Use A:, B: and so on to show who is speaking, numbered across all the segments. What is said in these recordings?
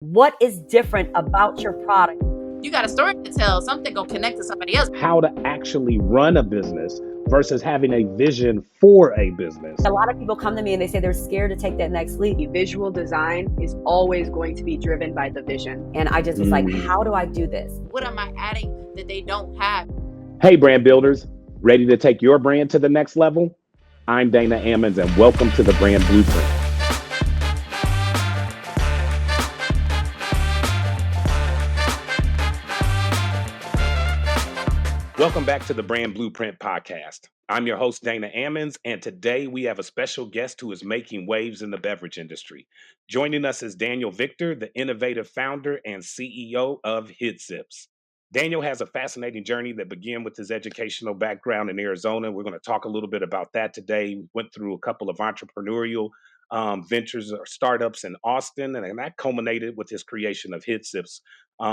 A: What is different about your product?
B: You got a story to tell. Something gonna connect to somebody else.
C: How to actually run a business versus having a vision for a business.
A: A lot of people come to me and they say they're scared to take that next leap.
D: Visual design is always going to be driven by the vision.
A: And I just was like, how do I do this?
B: What am I adding that they don't have?
C: Hey, brand builders, ready to take your brand to the next level? I'm Dana Ammons, and welcome to the Brand Blueprint. Welcome back to the Brand Blueprint podcast. I'm your host, Dana Ammons, and today we have a special guest who is making waves in the beverage industry. Joining us is Daniel Victor, the innovative founder and CEO of HidSips. Daniel has a fascinating journey that began with his educational background in Arizona. We're going to talk a little bit about that today. We went through a couple of entrepreneurial ventures or startups in Austin, and that culminated with his creation of HidSips.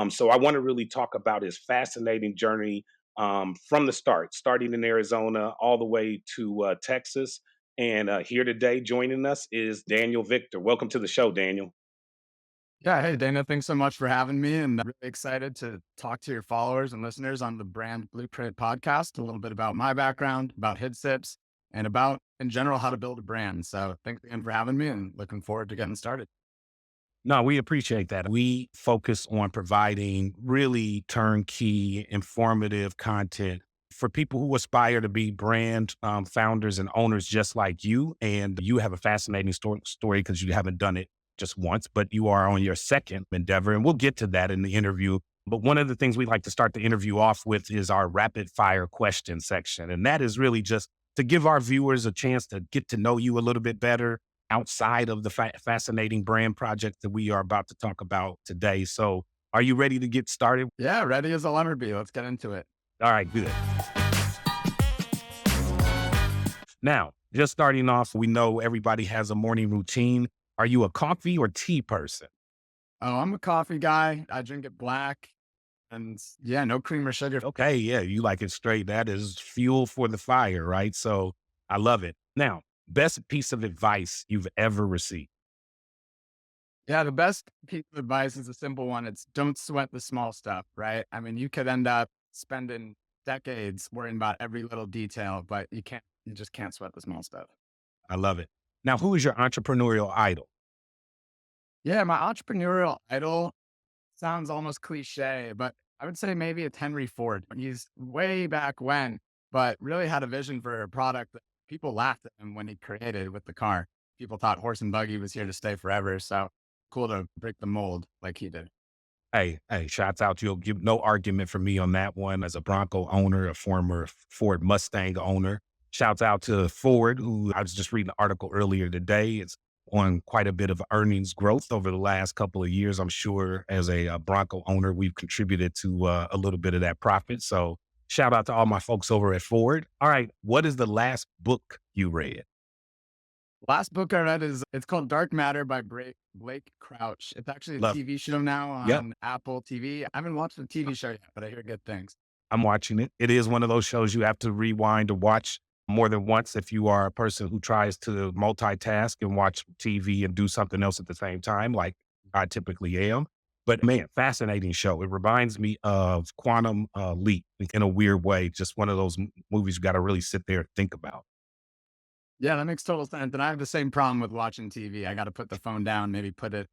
C: So I want to really talk about his fascinating journey from the start, starting in Arizona all the way to Texas. And here today joining us is Daniel Victor. Welcome to the show, Daniel.
E: Yeah. Hey, Dana, thanks so much for having me. And I'm really excited to talk to your followers and listeners on the Brand Blueprint podcast, a little bit about my background, about HidSips, and about, in general, how to build a brand. So thanks again for having me and looking forward to getting started.
F: No, we appreciate that. We focus on providing really turnkey, informative content for people who aspire to be brand founders and owners just like you. And you have a fascinating story because you haven't done it just once, but you are on your second endeavor. And we'll get to that in the interview. But one of the things we like to start the interview off with is our rapid fire question section. And that is really just to give our viewers a chance to get to know you a little bit better outside of the fascinating brand project that we are about to talk about today. So are you ready to get started?
E: Yeah, ready as I'll ever be. Let's get into it.
F: All right, good. Now, just starting off, we know everybody has a morning routine. Are you a coffee or tea person?
E: Oh, I'm a coffee guy. I drink it black. And yeah, no cream or sugar.
F: Okay, yeah, you like it straight. That is fuel for the fire, right? So I love it. Now, best piece of advice you've ever received?
E: Yeah, the best piece of advice is a simple one. It's don't sweat the small stuff, right? I mean, you could end up spending decades worrying about every little detail, but you just can't sweat the small stuff.
F: I love it. Now, who is your entrepreneurial idol?
E: Yeah, my entrepreneurial idol sounds almost cliche, but I would say maybe it's Henry Ford. He's way back when, but really had a vision for a product that people laughed at him when he created with the car. People thought horse and buggy was here to stay forever. So cool to break the mold like he did.
F: Hey, shouts out to you. Give no argument for me on that one as a Bronco owner, a former Ford Mustang owner. Shouts out to Ford, who I was just reading an article earlier today. It's on quite a bit of earnings growth over the last couple of years. I'm sure as a Bronco owner, we've contributed to a little bit of that profit. So shout out to all my folks over at Ford. All right. What is the last book you read?
E: Last book I read it's called Dark Matter by Blake Crouch. It's actually a TV show now on Apple TV. I haven't watched the TV show yet, but I hear good things.
F: I'm watching it. It is one of those shows you have to rewind to watch more than once if you are a person who tries to multitask and watch TV and do something else at the same time, like I typically am. But man, fascinating show. It reminds me of Quantum Leap in a weird way. Just one of those movies you got to really sit there and think about.
E: Yeah, that makes total sense. And I have the same problem with watching TV. I got to put the phone down, maybe put it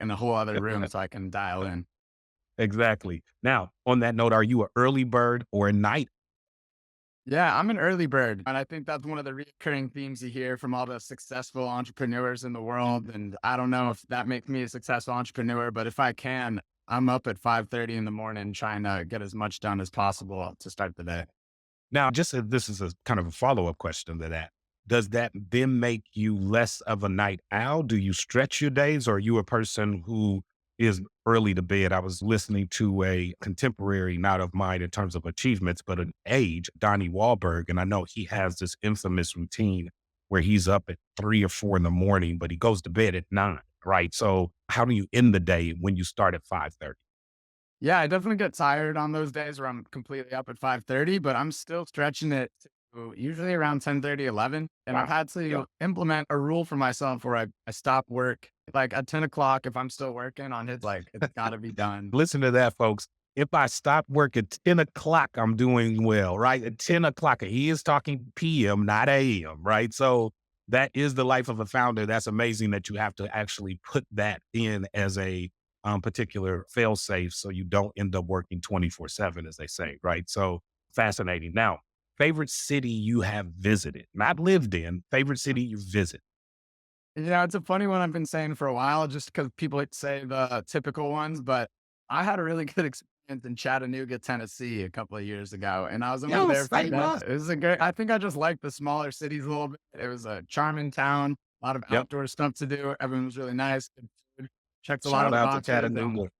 E: in a whole other room so I can dial in.
F: Exactly. Now, on that note, are you an early bird or a night?
E: Yeah, I'm an early bird. And I think that's one of the recurring themes you hear from all the successful entrepreneurs in the world. And I don't know if that makes me a successful entrepreneur, but if I can, I'm up at 5:30 in the morning trying to get as much done as possible to start the day.
F: Now, this is a kind of a follow-up question to that. Does that then make you less of a night owl? Do you stretch your days, or are you a person who is early to bed? I was listening to a contemporary, not of mine in terms of achievements, but an age, Donnie Wahlberg. And I know he has this infamous routine where he's up at 3 or 4 in the morning, but he goes to bed at 9, right? So how do you end the day when you start at 5:30?
E: Yeah, I definitely get tired on those days where I'm completely up at 5:30, but I'm still stretching it to usually around 10:30, 11. And I've had to implement a rule for myself where I stop work Like at 10 o'clock, if I'm still working on it, like it's got to be done.
F: Listen to that, folks. If I stop work at 10 o'clock, I'm doing well, right? At 10 o'clock, he is talking PM, not AM, right? So that is the life of a founder. That's amazing that you have to actually put that in as a particular fail safe so you don't end up working 24/7, as they say, right? So fascinating. Now, favorite city you have visited, not lived in, favorite city you visit.
E: Yeah, it's a funny one I've been saying for a while just because people like say the typical ones, but I had a really good experience in Chattanooga, Tennessee a couple of years ago. And I was only
F: Yo,
E: there for
F: say
E: that.
F: what?
E: It was a great, I think I just like the smaller cities a little bit. It was a charming town, a lot of
F: Yep.
E: outdoor stuff to do. Everyone was really nice. Good food, checked a lot of
F: Shout
E: the
F: out to
E: boxes.
F: Chattanooga.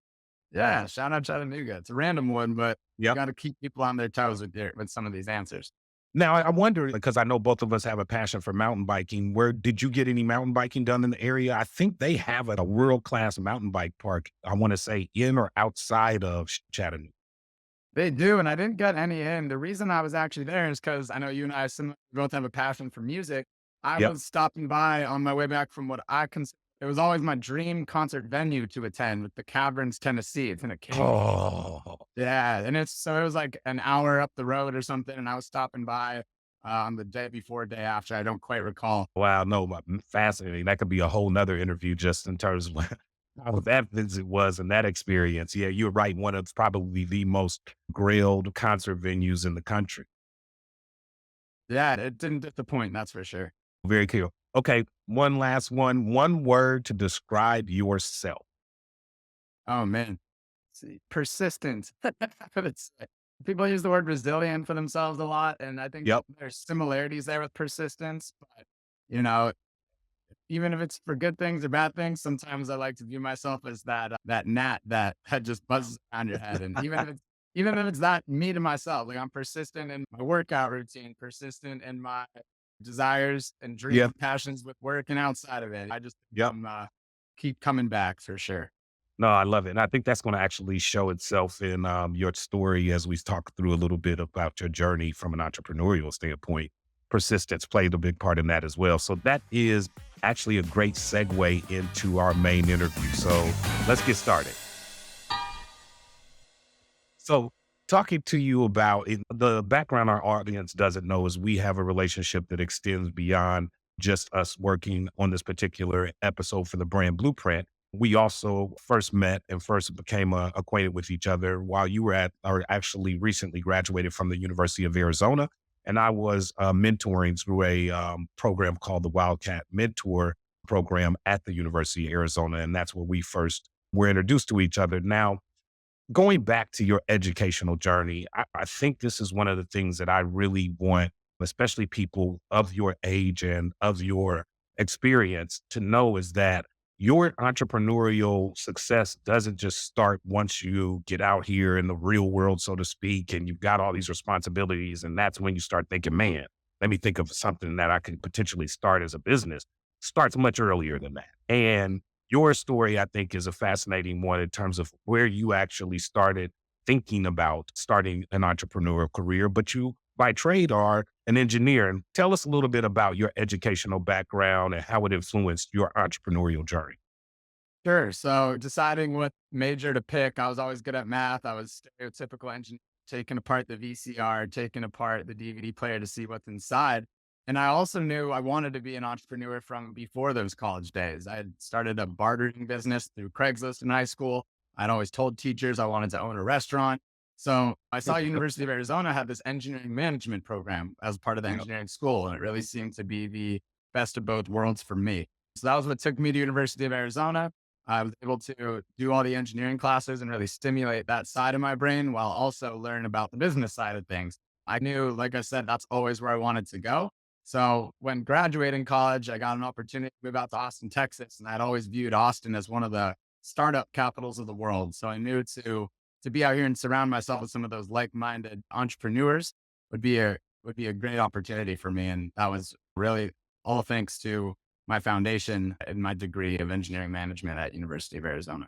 E: Yeah, shout out Chattanooga. It's a random one, but you
F: Yep.
E: got to keep people on their toes with some of these answers.
F: Now, I wonder, because I know both of us have a passion for mountain biking, where did you get any mountain biking done in the area? I think they have a world-class mountain bike park, I want to say in or outside of Chattanooga.
E: They do, and I didn't get any in. The reason I was actually there is because I know you and I both have a passion for music. I
F: Yep.
E: was stopping by on my way back from what I consider it was always my dream concert venue to attend with the Caverns, Tennessee. It's in a cave.
F: Oh,
E: Yeah, and it was like an hour up the road or something, and I was stopping by on the day before, day after. I don't quite recall.
F: wow. No, fascinating. That could be a whole nother interview just in terms of how that visit was and that experience. Yeah, you're right. One of probably the most grilled concert venues in the country.
E: Yeah, it didn't disappoint, that's for sure.
F: Very cool. Okay, one last one. One word to describe yourself.
E: Oh man. See, persistent. It's people use the word resilient for themselves a lot, and I think
F: Yep.
E: there's similarities there with persistence. But you know, even if it's for good things or bad things, sometimes I like to view myself as that gnat that just buzzes around your head. And even if it's that me to myself, like I'm persistent in my workout routine, persistent in my desires and dreams,
F: Yep.
E: and passions with work and outside of it. I just
F: Yep.
E: keep coming back for sure.
F: No, I love it. And I think that's going to actually show itself in your story as we talk through a little bit about your journey from an entrepreneurial standpoint. Persistence played a big part in that as well. So that is actually a great segue into our main interview. So let's get started. So, talking to you about the background our audience doesn't know is we have a relationship that extends beyond just us working on this particular episode for the brand blueprint. We also first met and first became acquainted with each other while you were at, or actually recently graduated from the University of Arizona. And I was mentoring through a program called the Wildcat Mentor Program at the University of Arizona. And that's where we first were introduced to each other. Now, going back to your educational journey, I think this is one of the things that I really want, especially people of your age and of your experience, to know is that your entrepreneurial success doesn't just start once you get out here in the real world, so to speak, and you've got all these responsibilities. And that's when you start thinking, man, let me think of something that I could potentially start as a business. Starts much earlier than that. And your story, I think, is a fascinating one in terms of where you actually started thinking about starting an entrepreneurial career, but you by trade are an engineer. And tell us a little bit about your educational background and how it influenced your entrepreneurial journey.
E: Sure. So deciding what major to pick, I was always good at math. I was stereotypical engineer, taking apart the VCR, taking apart the DVD player to see what's inside. And I also knew I wanted to be an entrepreneur from before those college days. I had started a bartering business through Craigslist in high school. I'd always told teachers I wanted to own a restaurant. So I saw University of Arizona had this engineering management program as part of the
F: Yep.
E: engineering school. And it really seemed to be the best of both worlds for me. So that was what took me to University of Arizona. I was able to do all the engineering classes and really stimulate that side of my brain while also learn about the business side of things. I knew, like I said, that's always where I wanted to go. So when graduating college, I got an opportunity to move out to Austin, Texas, and I'd always viewed Austin as one of the startup capitals of the world. So I knew to be out here and surround myself with some of those like-minded entrepreneurs would be a great opportunity for me. And that was really all thanks to my foundation and my degree of engineering management at University of Arizona.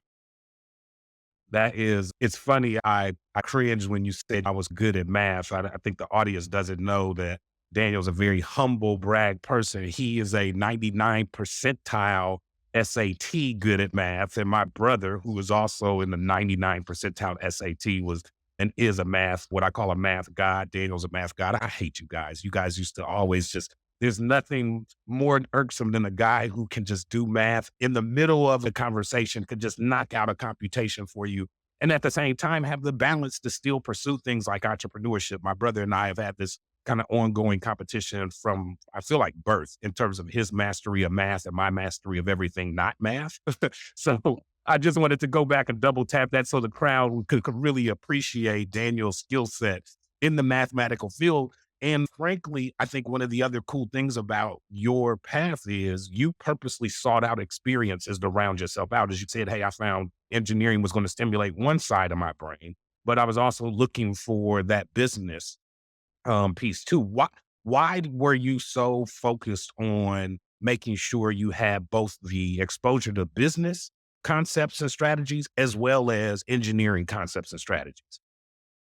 F: It's funny. I cringe when you said I was good at math. I think the audience doesn't know that Daniel's a very humble brag person. He is a 99 percentile SAT good at math. And my brother, who was also in the 99 percentile SAT, was and is a math, what I call a math god. Daniel's a math god. I hate you guys. You guys used to always just, there's nothing more irksome than a guy who can just do math in the middle of a conversation, could just knock out a computation for you. And at the same time, have the balance to still pursue things like entrepreneurship. My brother and I have had this kind of ongoing competition from, I feel like birth, in terms of his mastery of math and my mastery of everything not math. So I just wanted to go back and double tap that so the crowd could really appreciate Daniel's skill set in the mathematical field. And frankly, I think one of the other cool things about your path is you purposely sought out experiences to round yourself out. As you said, hey, I found engineering was going to stimulate one side of my brain, but I was also looking for that business piece too. Why were you so focused on making sure you had both the exposure to business concepts and strategies as well as engineering concepts and strategies?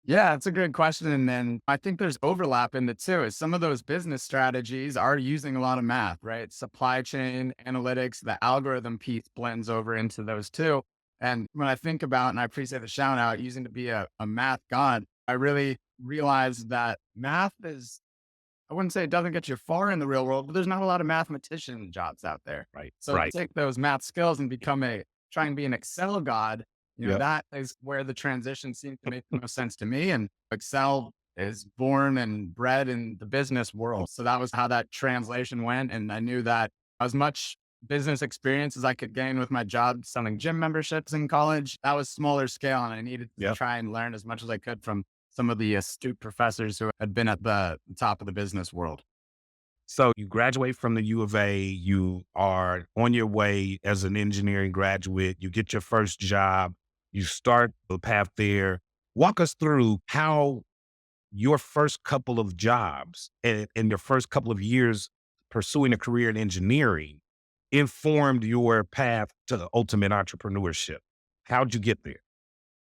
E: Yeah, it's a good question. And then I think there's overlap in the two. Is some of those business strategies are using a lot of math, right? Supply chain analytics, the algorithm piece blends over into those two. And when I think about, and I appreciate the shout out, using to be a math god, I really realized that math is, I wouldn't say it doesn't get you far in the real world, but there's not a lot of mathematician jobs out there.
F: Right.
E: So to
F: Right.
E: take those math skills and try and be an Excel god,
F: Yep.
E: that is where the transition seems to make the most sense to me. And Excel is born and bred in the business world. So that was how that translation went. And I knew that as much business experience as I could gain with my job selling gym memberships in college, that was smaller scale. And I needed to
F: Yep.
E: try and learn as much as I could from some of the astute professors who had been at the top of the business world.
F: So you graduate from the U of A, you are on your way as an engineering graduate, you get your first job, you start the path there. Walk us through how your first couple of jobs and your first couple of years pursuing a career in engineering informed your path to the ultimate entrepreneurship. How'd you get there?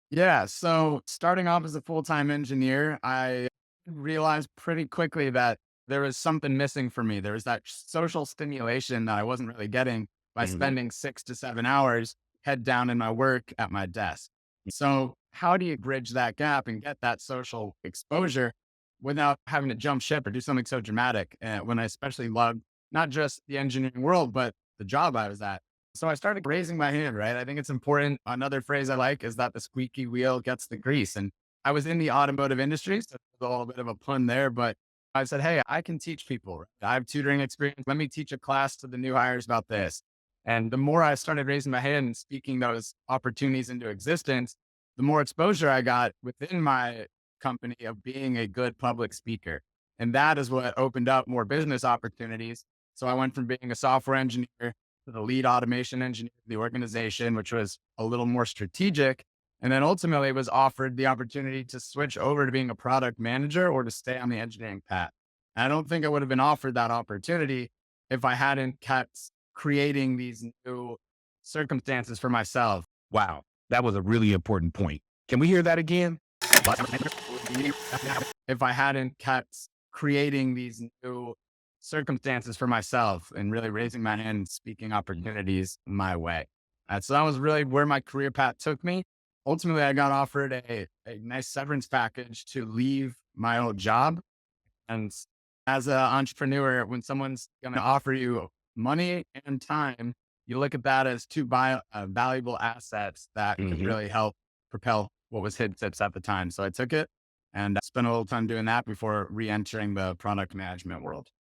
E: Yeah. So starting off as a full-time engineer, I realized pretty quickly that there was something missing for me. There was that social stimulation that I wasn't really getting by
F: Mhm.
E: spending 6 to 7 hours head down in my work at my desk. So how do you bridge that gap and get that social exposure without having to jump ship or do something so dramatic? When I especially loved not just the engineering world, but the job I was at. So I started raising my hand, right? I think it's important. Another phrase I like is that the squeaky wheel gets the grease. And I was in the automotive industry, so there's a little bit of a pun there, but I said, hey, I can teach people. Right? I have tutoring experience. Let me teach a class to the new hires about this. And the more I started raising my hand and speaking those opportunities into existence, the more exposure I got within my company of being a good public speaker. And that is what opened up more business opportunities. So I went from being a software engineer to the lead automation engineer of the organization, which was a little more strategic. And then ultimately was offered the opportunity to switch over to being a product manager or to stay on the engineering path. And I don't think I would have been offered that opportunity if I hadn't kept creating these new circumstances for myself.
F: Wow, that was a really important point. Can we hear that again?
E: If I hadn't kept creating these new circumstances for myself and really raising my hand and speaking opportunities my way. So that was really where my career path took me. Ultimately, I got offered a nice severance package to leave my old job. And as an entrepreneur, when someone's going to offer you money and time, you look at that as two valuable assets that could
F: Mhm.
E: really help propel what was HidSips at the time. So I took it and spent a little time doing that before re-entering the product management world.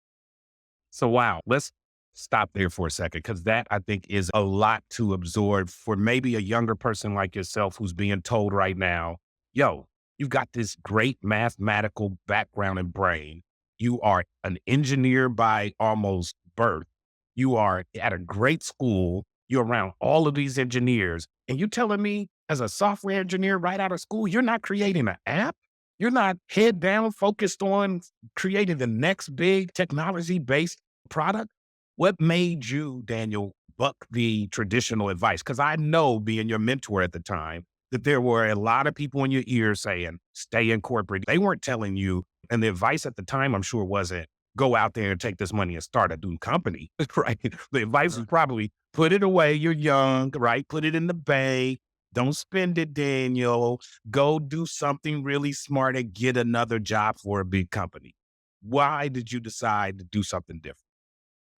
F: So, wow, let's stop there for a second because that I think is a lot to absorb for maybe a younger person like yourself who's being told right now, yo, you've got this great mathematical background and brain. You are an engineer by almost birth. You are at a great school. You're around all of these engineers. And you telling me as a software engineer right out of school, you're not creating an app? You're not head down focused on creating the next big technology based product. What made you, Daniel, buck the traditional advice? Because I know, being your mentor at the time, that there were a lot of people in your ear saying, stay in corporate. They weren't telling you, and the advice at the time, I'm sure, wasn't go out there and take this money and start a new company, right? The advice is probably put it away. You're young, right? Put it in the bank. Don't spend it, Daniel. Go do something really smart and get another job for a big company. Why did you decide to do something different?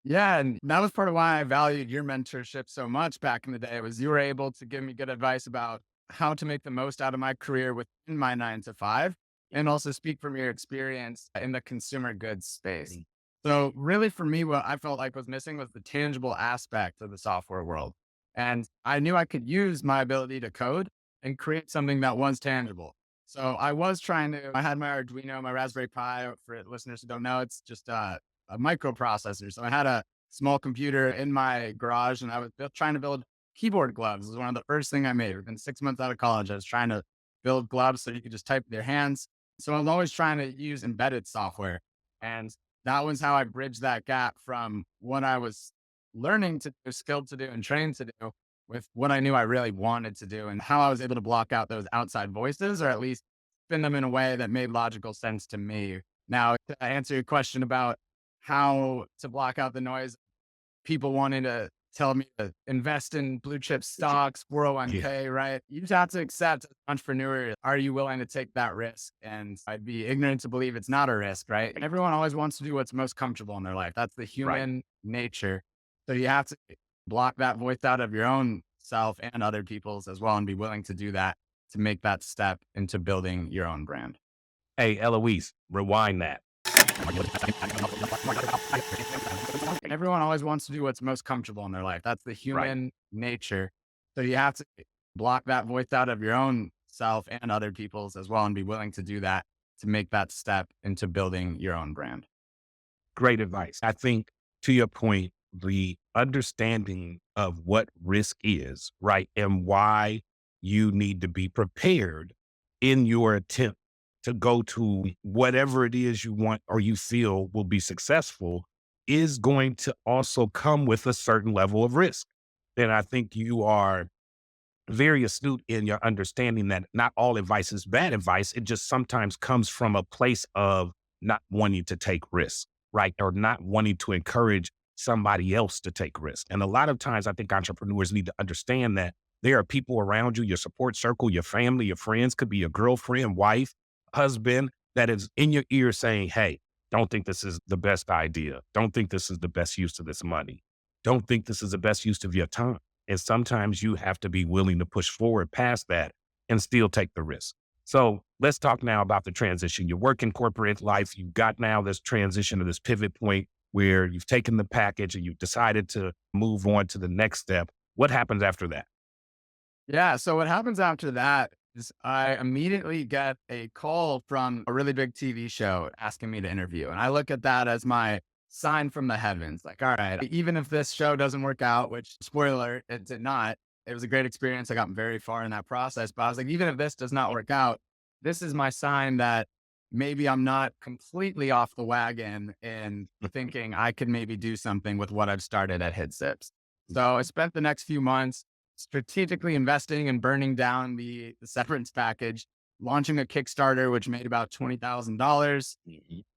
E: Yeah, and that was part of why I valued your mentorship so much back in the day was you were able to give me good advice about how to make the most out of my career within my 9 to 5 and also speak from your experience in the consumer goods space. So really for me, what I felt like was missing was the tangible aspect of the software world. And I knew I could use my ability to code and create something that was tangible. So I had my Arduino, my Raspberry Pi. For listeners who don't know, it's just a microprocessor. So I had a small computer in my garage and I was trying to build keyboard gloves. It was one of the first thing I made within 6 months out of college. I was trying to build gloves so you could just type with your hands. So I was always trying to use embedded software. And that was how I bridged that gap from what I was learning to do, skilled to do, and trained to do with what I knew I really wanted to do and how I was able to block out those outside voices or at least spin them in a way that made logical sense to me. Now, to answer your question about how to block out the noise, people wanting to tell me to invest in blue chip stocks,
F: Yeah.
E: 401k, right? You just have to accept as an entrepreneur. Are you willing to take that risk? And I'd be ignorant to believe it's not a risk, right? Everyone always wants to do what's most comfortable in their life. That's the
F: Right.
E: human nature. So you have to block that voice out of your own self and other people's as well and be willing to do that to make that step into building your own brand.
F: Hey, Eloise, rewind that.
E: Everyone always wants to do what's most comfortable in their life. That's the
F: Right.
E: human nature. So you have to block that voice out of your own self and other people's as well and be willing to do that to make that step into building your own brand.
F: Great advice. I think to your point, the understanding of what risk is, right? And why you need to be prepared in your attempt to go to whatever it is you want or you feel will be successful is going to also come with a certain level of risk. And I think you are very astute in your understanding that not all advice is bad advice. It just sometimes comes from a place of not wanting to take risks, right? Or not wanting to encourage somebody else to take risks. And a lot of times I think entrepreneurs need to understand that there are people around you, your support circle, your family, your friends, could be your girlfriend, wife, husband, that is in your ear saying, hey, don't think this is the best idea. Don't think this is the best use of this money. Don't think this is the best use of your time. And sometimes you have to be willing to push forward past that and still take the risk. So let's talk now about the transition. You work in corporate life. You've got now this transition to this pivot point where you've taken the package and you've decided to move on to the next step. What happens after that?
E: Yeah. So what happens after that is I immediately get a call from a really big TV show asking me to interview. And I look at that as my sign from the heavens. Like, all right, even if this show doesn't work out, which spoiler, it did not, it was a great experience. I got very far in that process, but I was like, even if this does not work out, this is my sign that maybe I'm not completely off the wagon and thinking I could maybe do something with what I've started at HidSips. So I spent the next few months strategically investing and burning down the severance package, launching a Kickstarter, which made about $20,000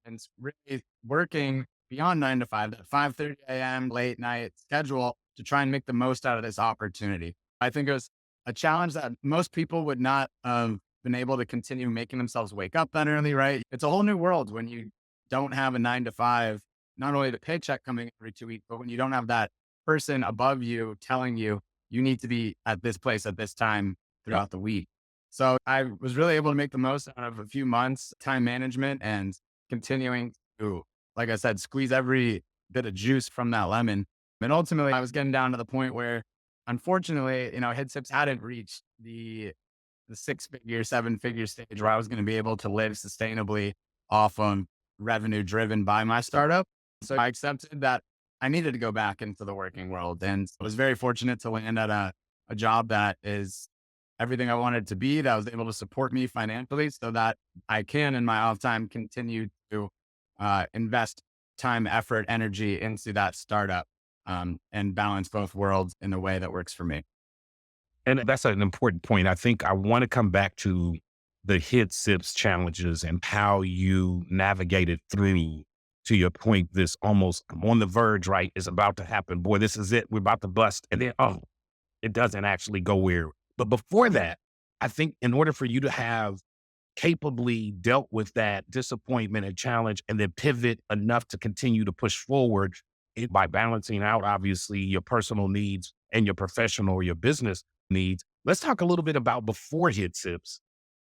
E: and really working beyond 9 to 5, that 5:30 a.m. late night schedule to try and make the most out of this opportunity. I think it was a challenge that most people would not have been able to continue making themselves wake up that early, right? It's a whole new world when you don't have a 9 to 5, not only the paycheck coming every 2 weeks, but when you don't have that person above you telling you, you need to be at this place at this time throughout the week. So I was really able to make the most out of a few months, time management and continuing to, like I said, squeeze every bit of juice from that lemon. And ultimately, I was getting down to the point where, unfortunately, HidSips hadn't reached the 6-figure, 7-figure stage where I was going to be able to live sustainably off of revenue driven by my startup. So I accepted that I needed to go back into the working world. And I was very fortunate to land at a job that is everything I wanted to be, that was able to support me financially so that I can, in my off time, continue to invest time, effort, energy into that startup and balance both worlds in a way that works for me.
F: And that's an important point. I think I want to come back to the HidSips challenges and how you navigated through to your point, this almost on the verge, right, is about to happen. Boy, this is it. We're about to bust. And then, oh, it doesn't actually go where. But before that, I think in order for you to have capably dealt with that disappointment and challenge and then pivot enough to continue to push forward by balancing out, obviously, your personal needs and your professional or your business needs. Let's talk a little bit about before HidSips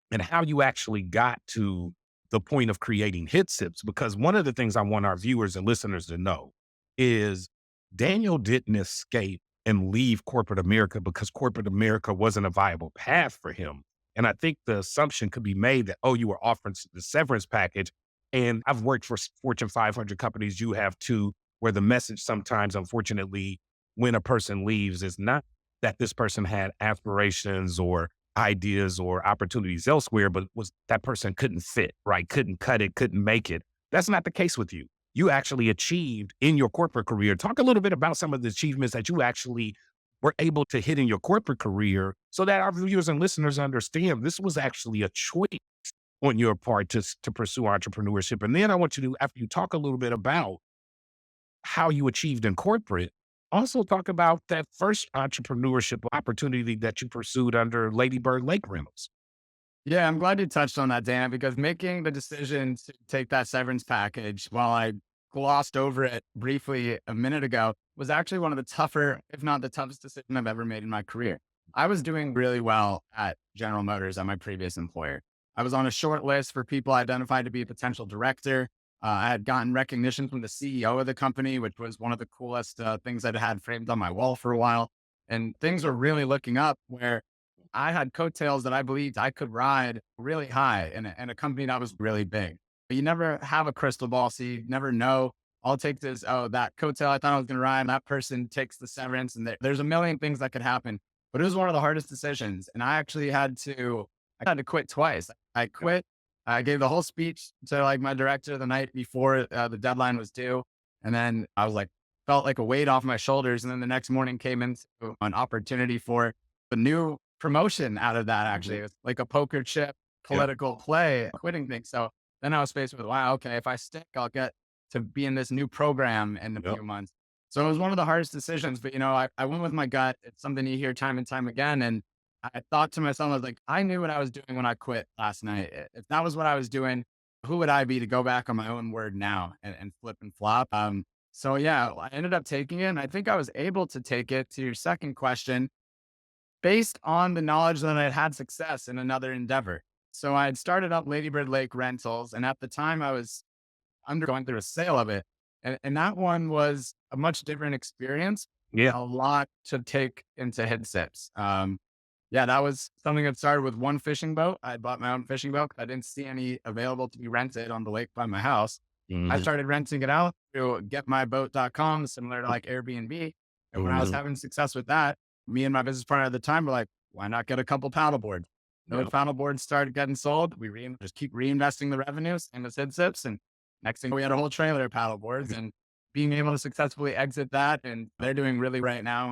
F: and how you actually got to the point of creating HidSips. Because one of the things I want our viewers and listeners to know is Daniel didn't escape and leave corporate America because corporate America wasn't a viable path for him. And I think the assumption could be made that, oh, you were offering the severance package. And I've worked for Fortune 500 companies, you have too, where the message sometimes, unfortunately, when a person leaves is not that this person had aspirations or ideas or opportunities elsewhere, but was that person couldn't fit, right? Couldn't cut it, couldn't make it. That's not the case with you. You actually achieved in your corporate career. Talk a little bit about some of the achievements that you actually were able to hit in your corporate career so that our viewers and listeners understand this was actually a choice on your part to pursue entrepreneurship. And then I want you to, after you talk a little bit about how you achieved in corporate, also talk about that first entrepreneurship opportunity that you pursued under Lady Bird Lake Rentals.
E: Yeah, I'm glad you touched on that, Dan, because making the decision to take that severance package while I glossed over it briefly a minute ago was actually one of the tougher, if not the toughest decision I've ever made in my career. I was doing really well at General Motors at my previous employer. I was on a short list for people identified to be a potential director. I had gotten recognition from the CEO of the company, which was one of the coolest things I'd had framed on my wall for a while. And things were really looking up where I had coattails that I believed I could ride really high in a company that was really big. But you never have a crystal ball, so you never know. All it takes is, oh, that coattail I thought I was going to ride, that person takes the severance, and there's a million things that could happen. But it was one of the hardest decisions, and I actually I had to quit twice. I quit. I gave the whole speech to like my director the night before the deadline was due, and then I was like, felt like a weight off my shoulders. And then the next morning came into an opportunity for a new promotion out of that. Actually, it was like a poker chip political play, quitting thing. So then I was faced with, wow, okay, if I stick, I'll get to be in this new program in a few months. So it was one of the hardest decisions, but I went with my gut. It's something you hear time and time again. And I thought to myself, I was like, I knew what I was doing when I quit last night. If that was what I was doing, who would I be to go back on my own word now and flip and flop? So yeah, I ended up taking it. And I think I was able to take it, to your second question, based on the knowledge that I had had success in another endeavor. So I had started up Lady Bird Lake Rentals, and at the time I was undergoing through a sale of it. And that one was a much different experience.
F: Yeah.
E: A lot to take into HidSips. Yeah, that was something that started with one fishing boat. I bought my own fishing boat. I didn't see any available to be rented on the lake by my house. I started renting it out through getmyboat.com, similar to like Airbnb. And when I was having success with that, me and my business partner at the time were like, why not get a couple paddle boards? Those paddle boards started getting sold. We just keep reinvesting the revenues in the HidSips. And next thing we had a whole trailer of paddle boards and being able to successfully exit that. And they're doing really right now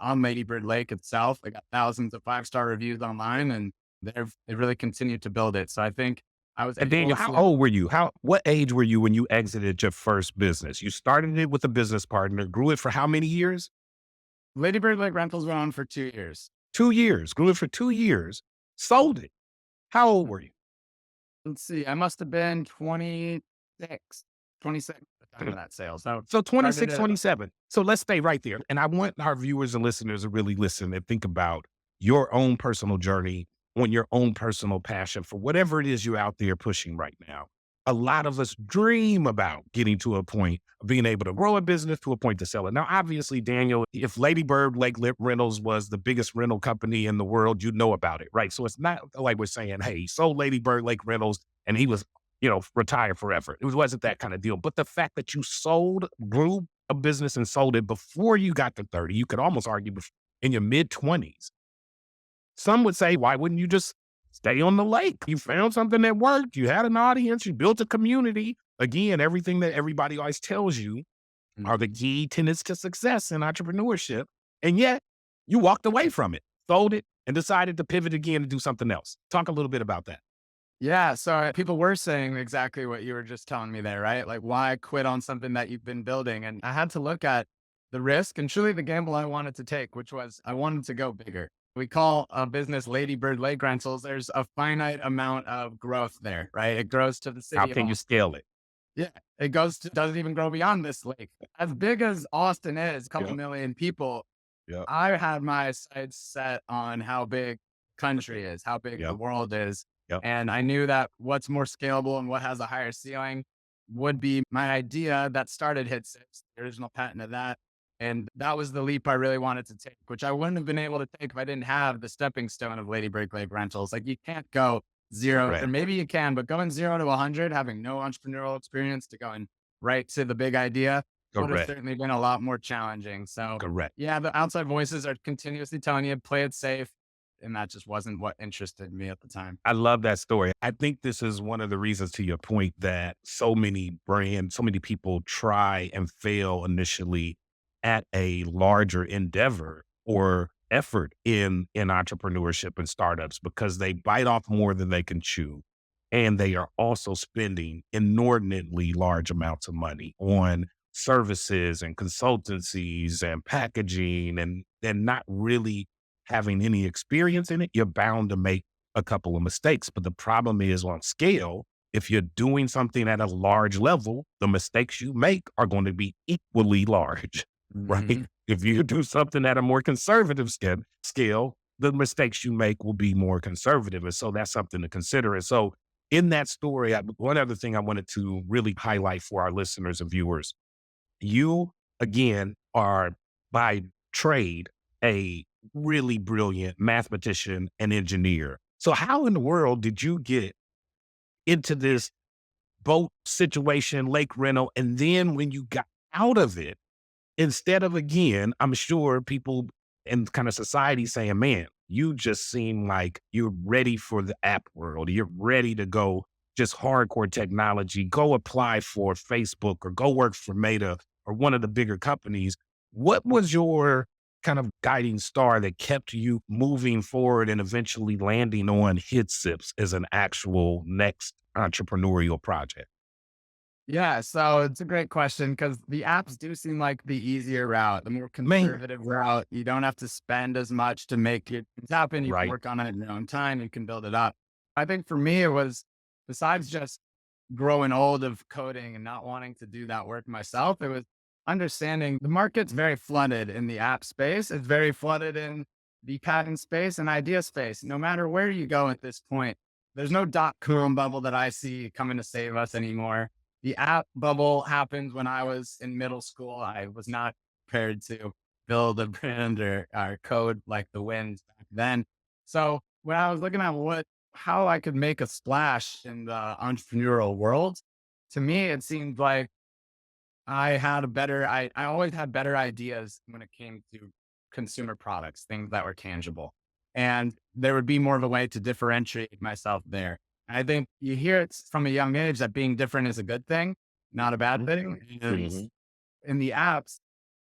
E: on Lady Bird Lake itself. They got thousands of 5-star reviews online, and they've really continued to build it. So I think I was.
F: And Daniel, how old were you? What age were you when you exited your first business? You started it with a business partner, grew it for how many years?
E: Lady Bird Lake Rentals went on for 2 years.
F: 2 years, grew it for 2 years, sold it. How old were you?
E: Let's see. I must have been 26, 26 at the time of that sale.
F: So 26, 27. So let's stay right there. And I want our viewers and listeners to really listen and think about your own personal journey on your own personal passion for whatever it is you're out there pushing right now. A lot of us dream about getting to a point of being able to grow a business to a point to sell it. Now, obviously, Daniel, if Lady Bird Lake Rentals was the biggest rental company in the world, you'd know about it, right? So it's not like we're saying, hey, he sold Lady Bird Lake Rentals and he was, retired forever. It wasn't that kind of deal. But the fact that you grew a business and sold it before you got to 30, you could almost argue in your mid 20s. Some would say, why wouldn't you just stay on the lake? You found something that worked. You had an audience. You built a community. Again, everything that everybody always tells you are the key tenets to success in entrepreneurship. And yet you walked away from it, sold it, and decided to pivot again and do something else. Talk a little bit about that.
E: Yeah. So people were saying exactly what you were just telling me there, right? Like, why quit on something that you've been building? And I had to look at the risk and truly the gamble I wanted to take, which was I wanted to go bigger. We call a business Ladybird Lake Rentals. There's a finite amount of growth there, right? It grows to the
F: How
E: city of
F: can you
E: Austin.
F: scale it?
E: Yeah. It doesn't even grow beyond this lake. As big as Austin is, a couple
F: Yep.
E: million people,
F: Yep.
E: I had my sights set on how big country is, how big the
F: Yep.
E: world is.
F: Yep.
E: And I knew that what's more scalable and what has a higher ceiling would be my idea that started HidSips, the original patent of that. And that was the leap I really wanted to take, which I wouldn't have been able to take if I didn't have the stepping stone of Lady Break Lake Rentals. Like you can't go zero, or
F: Correct.
E: maybe you can, but going 0 to 100, having no entrepreneurial experience to going right to the big idea would have
F: Correct.
E: certainly been a lot more challenging. So
F: Correct.
E: yeah, the outside voices are continuously telling you, play it safe. And that just wasn't what interested me at the time.
F: I love that story. I think this is one of the reasons, to your point, that so many brands, so many people try and fail initially at a larger endeavor or effort in entrepreneurship and startups because they bite off more than they can chew. And they are also spending inordinately large amounts of money on services and consultancies and packaging and not really having any experience in it. You're bound to make a couple of mistakes. But the problem is on scale, if you're doing something at a large level, the mistakes you make are going to be equally large, right?
E: Mhm.
F: If you do something at a more conservative scale, the mistakes you make will be more conservative. And so that's something to consider. And so in that story, one other thing I wanted to really highlight for our listeners and viewers, you again are by trade a really brilliant mathematician and engineer. So how in the world did you get into this boat situation, lake rental? And then when you got out of it, instead of, again, I'm sure people in kind of society saying, man, you just seem like you're ready for the app world. You're ready to go just hardcore technology, go apply for Facebook or go work for Meta or one of the bigger companies. What was your kind of guiding star that kept you moving forward and eventually landing on HidSips as an actual next entrepreneurial project?
E: Yeah, so it's a great question because the apps do seem like the easier route, the more
F: Man,
E: conservative route. You don't have to spend as much to make it happen. You can
F: right.
E: work on it in your own time. You can build it up. I think for me, it was besides just growing old of coding and not wanting to do that work myself, it was understanding the market's very flooded in the app space. It's very flooded in the patent space and idea space. No matter where you go at this point, there's no .com bubble that I see coming to save us anymore. The app bubble happened when I was in middle school. I was not prepared to build a brand or code like the wind back then. So when I was looking at how I could make a splash in the entrepreneurial world, to me, it seemed like I always had better ideas when it came to consumer products, things that were tangible. And there would be more of a way to differentiate myself there. I think you hear it from a young age that being different is a good thing, not a bad thing. And
F: Mhm.
E: in the apps,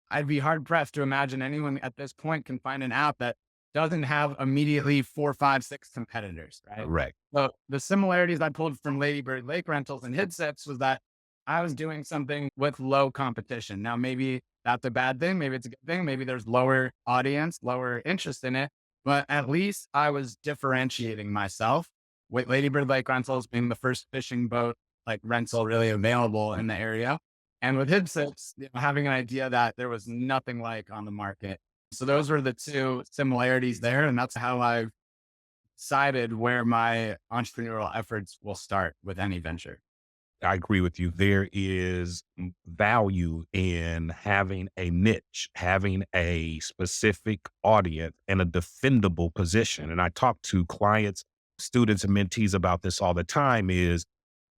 E: I'd be hard pressed to imagine anyone at this point can find an app that doesn't have immediately four, five, six competitors, right?
F: Correct.
E: So the similarities I pulled from Ladybird Lake Rentals and HidSips was that I was doing something with low competition. Now, maybe that's a bad thing. Maybe it's a good thing. Maybe there's lower audience, lower interest in it, but at least I was differentiating myself with Ladybird Lake Rentals being the first fishing boat like rental really available in the area. And with HidSips, having an idea that there was nothing like on the market. So those were the two similarities there. And that's how I've decided where my entrepreneurial efforts will start with any venture.
F: I agree with you. There is value in having a niche, having a specific audience and a defendable position. And I talk to clients, students and mentees about this all the time is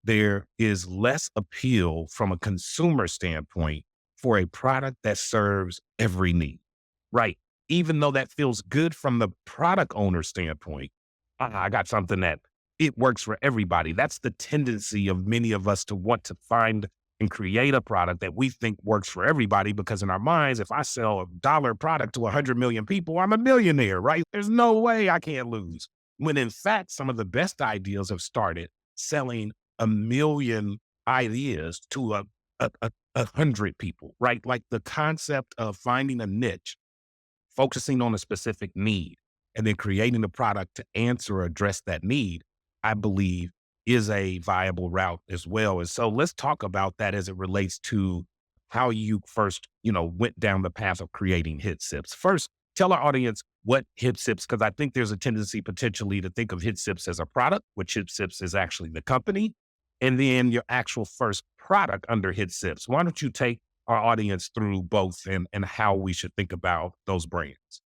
F: there is less appeal from a consumer standpoint for a product that serves every need, right? Even though that feels good from the product owner standpoint, I got something that it works for everybody. That's the tendency of many of us to want to find and create a product that we think works for everybody because in our minds, if I sell a dollar product to 100 million people, I'm a millionaire, right? There's no way I can't lose. when in fact, some of the best ideas have started selling 1 million ideas to a hundred people, right? Like the concept of finding a niche, focusing on a specific need, and then creating a product to answer or address that need, I believe is a viable route as well. And so let's talk about that as it relates to how you first, went down the path of creating HidSips. First, tell our audience what HidSips, because I think there's a tendency potentially to think of HidSips as a product, which HidSips is actually the company, and then your actual first product under HidSips. Why don't you take our audience through both and how we should think about those brands?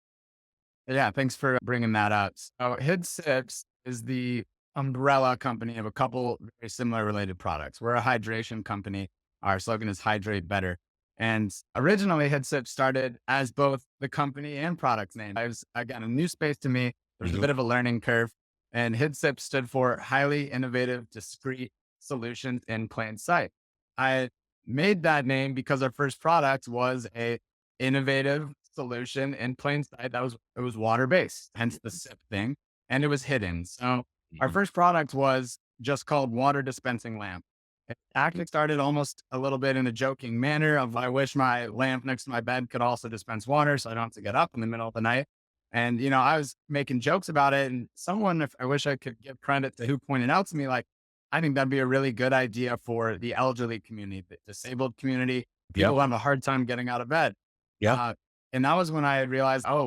E: Yeah, thanks for bringing that up. So HidSips is the umbrella company of a couple very similar related products. We're a hydration company. Our slogan is hydrate better. And originally HidSips started as both the company and product name. It was, again, a new space to me. There was a
F: Mhm.
E: bit of a learning curve. And HidSips stood for highly innovative, discrete solutions in plain sight. I made that name because our first product was a innovative solution in plain sight. It was water based, hence the sip thing, and it was hidden. So our
F: Mhm.
E: first product was just called water dispensing lamp. It actually started almost a little bit in a joking manner of I wish my lamp next to my bed could also dispense water so I don't have to get up in the middle of the night. And I was making jokes about it, and someone, if I wish I could give credit to who pointed out to me, like, I think that'd be a really good idea for the elderly community, the disabled community, people
F: Yep.
E: who have a hard time getting out of bed.
F: Yep.
E: Uh, and that was when I realized, oh,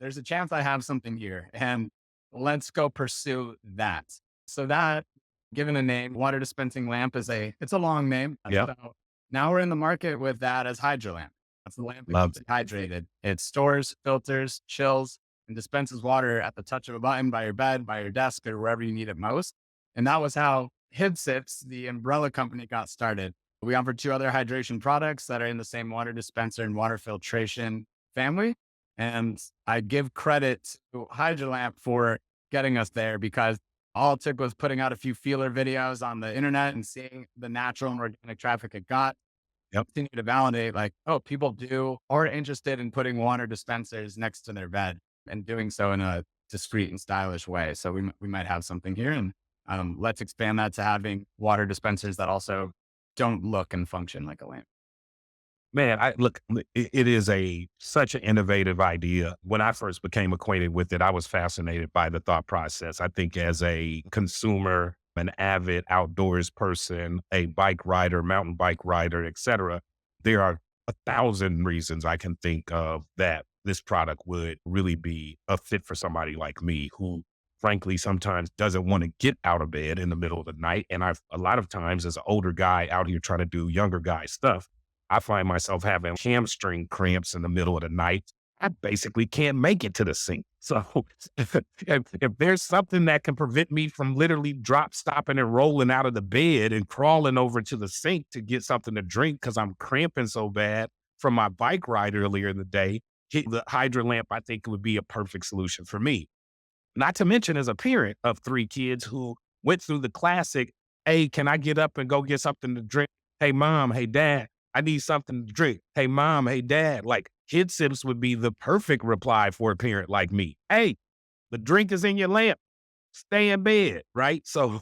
E: there's a chance I have something here, and let's go pursue that. So that, given a name, water dispensing lamp it's a long name.
F: Yep.
E: So now we're in the market with that as HydraLamp. That's the lamp that
F: Love
E: keeps
F: it.
E: you hydrated. It stores, filters, chills, and dispenses water at the touch of a button by your bed, by your desk, or wherever you need it most. And that was how HidSips, the umbrella company, got started. We offer two other hydration products that are in the same water dispenser and water filtration family. And I give credit to HydraLamp for getting us there, because all it took was putting out a few feeler videos on the internet and seeing the natural and organic traffic it got.
F: Yep.
E: Continue to validate, like, oh, people are interested in putting water dispensers next to their bed and doing so in a discreet and stylish way. So we might have something here, and let's expand that to having water dispensers that also don't look and function like a lamp.
F: Man, it is such an innovative idea. When I first became acquainted with it, I was fascinated by the thought process. I think as a consumer, an avid outdoors person, a bike rider, mountain bike rider, etc., there are 1,000 reasons I can think of that this product would really be a fit for somebody like me who frankly sometimes doesn't want to get out of bed in the middle of the night. And I've a lot of times as an older guy out here trying to do younger guy stuff, I find myself having hamstring cramps in the middle of the night. I basically can't make it to the sink. So if there's something that can prevent me from literally stopping and rolling out of the bed and crawling over to the sink to get something to drink because I'm cramping so bad from my bike ride earlier in the day, the Hydra lamp, I think would be a perfect solution for me. Not to mention as a parent of 3 kids who went through the classic, hey, can I get up and go get something to drink? Hey, mom, hey, dad, I need something to drink. Hey, mom, hey, dad. Like Kid Sips would be the perfect reply for a parent like me. Hey, the drink is in your lamp. Stay in bed, right? So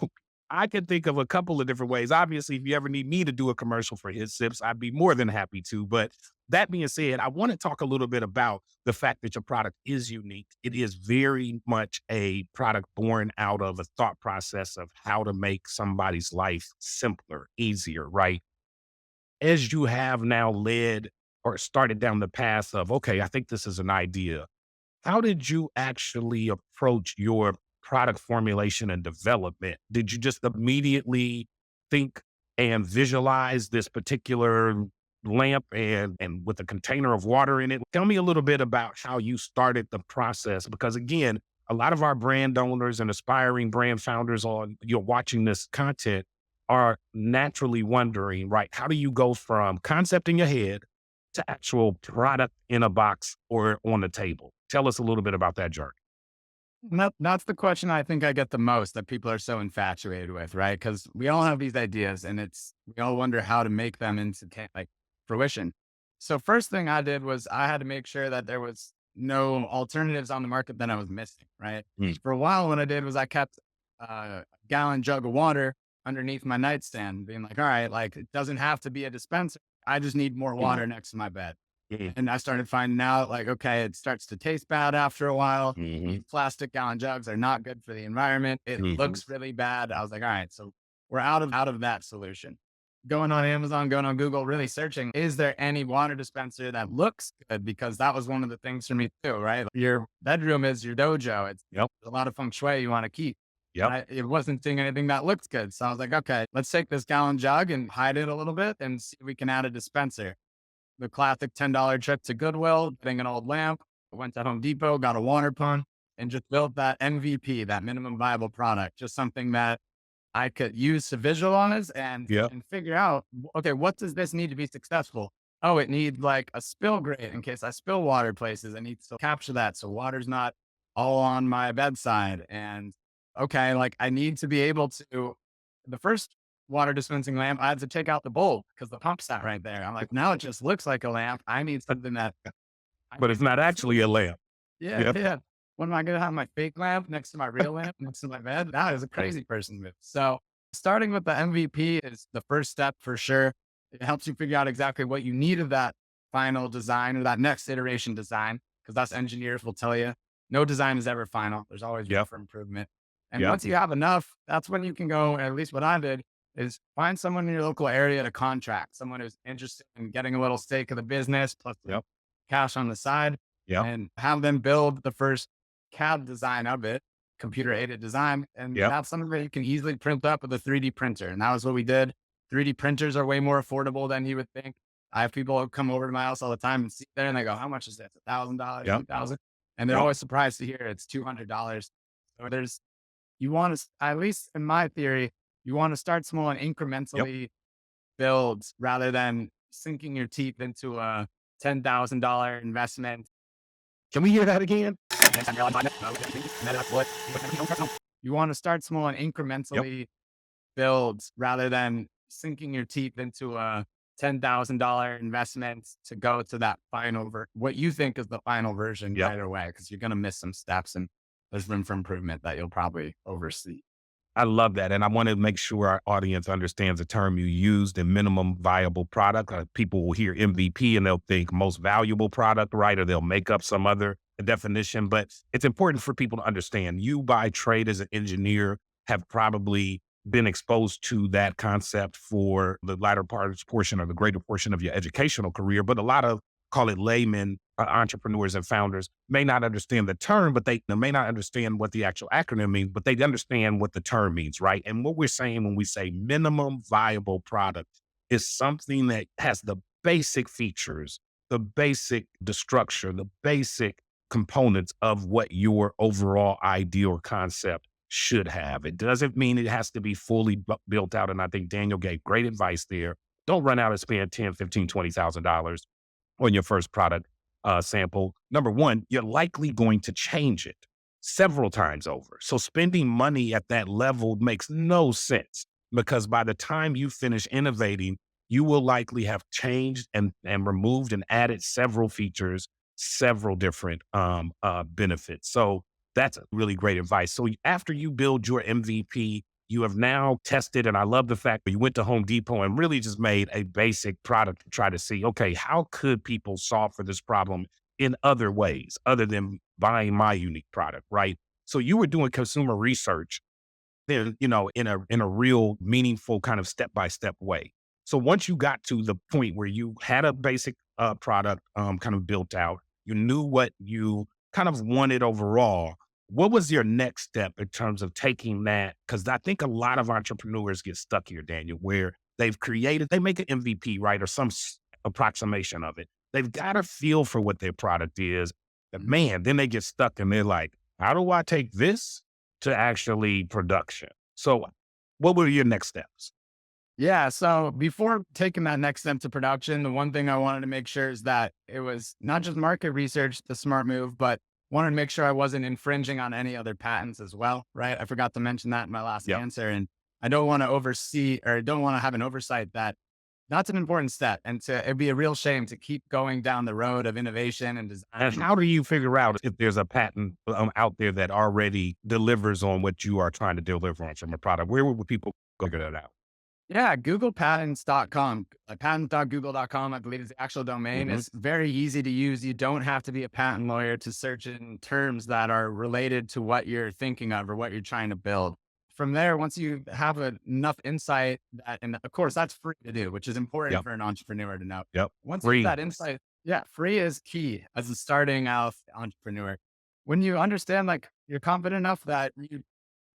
F: I can think of a couple of different ways. Obviously, if you ever need me to do a commercial for His Sips, I'd be more than happy to. But that being said, I want to talk a little bit about the fact that your product is unique. It is very much a product born out of a thought process of how to make somebody's life simpler, easier, right? As you have now led or started down the path of, okay, I think this is an idea. How did you actually approach your product formulation and development? Did you just immediately think and visualize this particular lamp and with a container of water in it? Tell me a little bit about how you started the process, because again, a lot of our brand owners and aspiring brand founders on you're watching this content are naturally wondering, right? How do you go from concept in your head to actual product in a box or on the table? Tell us a little bit about that journey.
E: That's the question I think I get the most, that people are so infatuated with, right? Because we all have these ideas, and we all wonder how to make them into like fruition. So first thing I did was I had to make sure that there was no alternatives on the market that I was missing, right?
F: Mm.
E: For a while, what I did was I kept a gallon jug of water underneath my nightstand, being like, all right, like it doesn't have to be a dispenser. I just need more water next to my bed.
F: Mm.
E: And I started finding out like, okay, it starts to taste bad after a while.
F: Mhm.
E: These plastic gallon jugs are not good for the environment. It
F: Mhm.
E: looks really bad. I was like, all right, so we're out of that solution. Going on Amazon, going on Google, really searching, is there any water dispenser that looks good? Because that was one of the things for me too, right? Your bedroom is your dojo. It's
F: Yep.
E: a lot of feng shui you want to keep.
F: Yep.
E: It wasn't seeing anything that looked good. So I was like, okay, let's take this gallon jug and hide it a little bit and see if we can add a dispenser. The classic $10 trip to Goodwill, getting an old lamp. I went to Home Depot, got a water pump, and just built that MVP, that minimum viable product, just something that I could use to visualize
F: Yep.
E: and figure out, okay, what does this need to be successful? Oh, it needs like a spill grate in case I spill water places. I need to capture that so water's not all on my bedside. And okay, like I need to be able to. The first water dispensing lamp, I had to take out the bulb because the pump sat right there. I'm like, now it just looks like a lamp. I need something that.
F: But it's not actually a lamp.
E: Yeah,
F: Yep.
E: yeah. When am I going to have my fake lamp next to my real lamp next to my bed? That is a crazy person move. So starting with the MVP is the first step for sure. It helps you figure out exactly what you need of that final design or that next iteration design, because that's engineers will tell you no design is ever final. There's always room
F: Yep.
E: for improvement. And
F: Yep.
E: once you have enough, that's when you can go, at least what I did, is find someone in your local area to contract, someone who's interested in getting a little stake of the business plus the
F: Yep.
E: cash on the side,
F: Yep.
E: and have them build the first CAD design of it, computer aided design. And
F: Yep.
E: that's something that you can easily print up with a 3D printer. And that was what we did. 3D printers are way more affordable than you would think. I have people who come over to my house all the time and sit there and they go, how much is this? $1,000,
F: Yep.
E: 2,000. And they're
F: Yep.
E: always surprised to hear it's $200. So you want to, at least in my theory, you want to start small and incrementally build rather than sinking your teeth into a $10,000 investment.
F: Can we hear that again?
E: You want to start small and incrementally build rather than sinking your teeth into a $10,000 investment to go to that final, what you think is the final version
F: Yep.
E: right away, because you're going to miss some steps and there's room for improvement that you'll probably oversee.
F: I love that. And I want to make sure our audience understands the term you used in minimum viable product. People will hear MVP and they'll think most valuable product, right? Or they'll make up some other definition. But it's important for people to understand you by trade as an engineer have probably been exposed to that concept for the latter portion or the greater portion of your educational career. But a lot of call it laymen, entrepreneurs and founders may not understand the term, but they may not understand what the actual acronym means, but they understand what the term means, right? And what we're saying when we say minimum viable product is something that has the basic features, the basic the structure, the basic components of what your overall idea or concept should have. It doesn't mean it has to be fully built out. And I think Daniel gave great advice there. Don't run out and spend $10, $15, $20,000 on your first product sample. Number one, you're likely going to change it several times over. So spending money at that level makes no sense because by the time you finish innovating, you will likely have changed and removed and added several features, several different benefits. So that's really great advice. So after you build your MVP, you have now tested, and I love the fact that you went to Home Depot and really just made a basic product to try to see, okay, how could people solve for this problem in other ways other than buying my unique product, right? So you were doing consumer research then, in a real meaningful kind of step-by-step way. So once you got to the point where you had a basic product kind of built out, you knew what you kind of wanted overall. What was your next step in terms of taking that? Because I think a lot of entrepreneurs get stuck here, Daniel, where they make an MVP, right? Or some approximation of it. They've got a feel for what their product is. But man, then they get stuck and they're like, how do I take this to actually production? So what were your next steps?
E: Yeah. So before taking that next step to production, the one thing I wanted to make sure is that it was not just market research, the smart move, but wanted to make sure I wasn't infringing on any other patents as well. Right. I forgot to mention that in my last
F: Yep.
E: answer. And I don't want to oversee or don't want to have an oversight that That's an important step. And it'd be a real shame to keep going down the road of innovation and
F: And
E: design.
F: how do you figure out if there's a patent out there that already delivers on what you are trying to deliver on from a product? Where would people go figure that out?
E: Yeah, googlepatents.com, patent.google.com, I believe is the actual domain.
F: Hmm.
E: It's very easy to use. You don't have to be a patent lawyer to search in terms that are related to what you're thinking of or what you're trying to build. From there, once you have enough insight that, and of course that's free to do, which is important
F: Yep.
E: for an entrepreneur to know.
F: Yep.
E: Once you have
F: Free.
E: that insight, yeah, free is key as a starting out entrepreneur. When you understand, like you're confident enough that you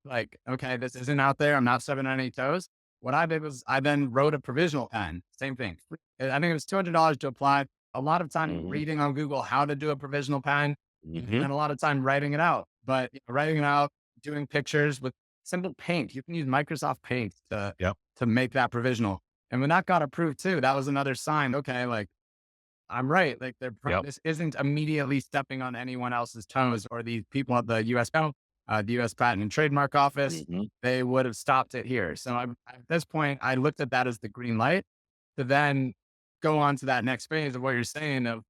E: like, okay, this isn't out there. I'm not stepping on any toes. What I did was I then wrote a provisional patent. Same thing. I think it was $200 to apply. A lot of time
F: Hmm.
E: reading on Google how to do a provisional patent,
F: Hmm.
E: and a lot of time writing it out. But writing it out, doing pictures with simple paint. You can use Microsoft Paint
F: Yep.
E: to make that provisional. And when that got approved too, that was another sign. Okay, like I'm right. Like
F: Yep.
E: this isn't immediately stepping on anyone else's toes or these people at the U.S. Patent and Trademark Office.
F: Hmm.
E: They would have stopped it here. So at this point, I looked at that as the green light to then go on to that next phase of what you're saying of,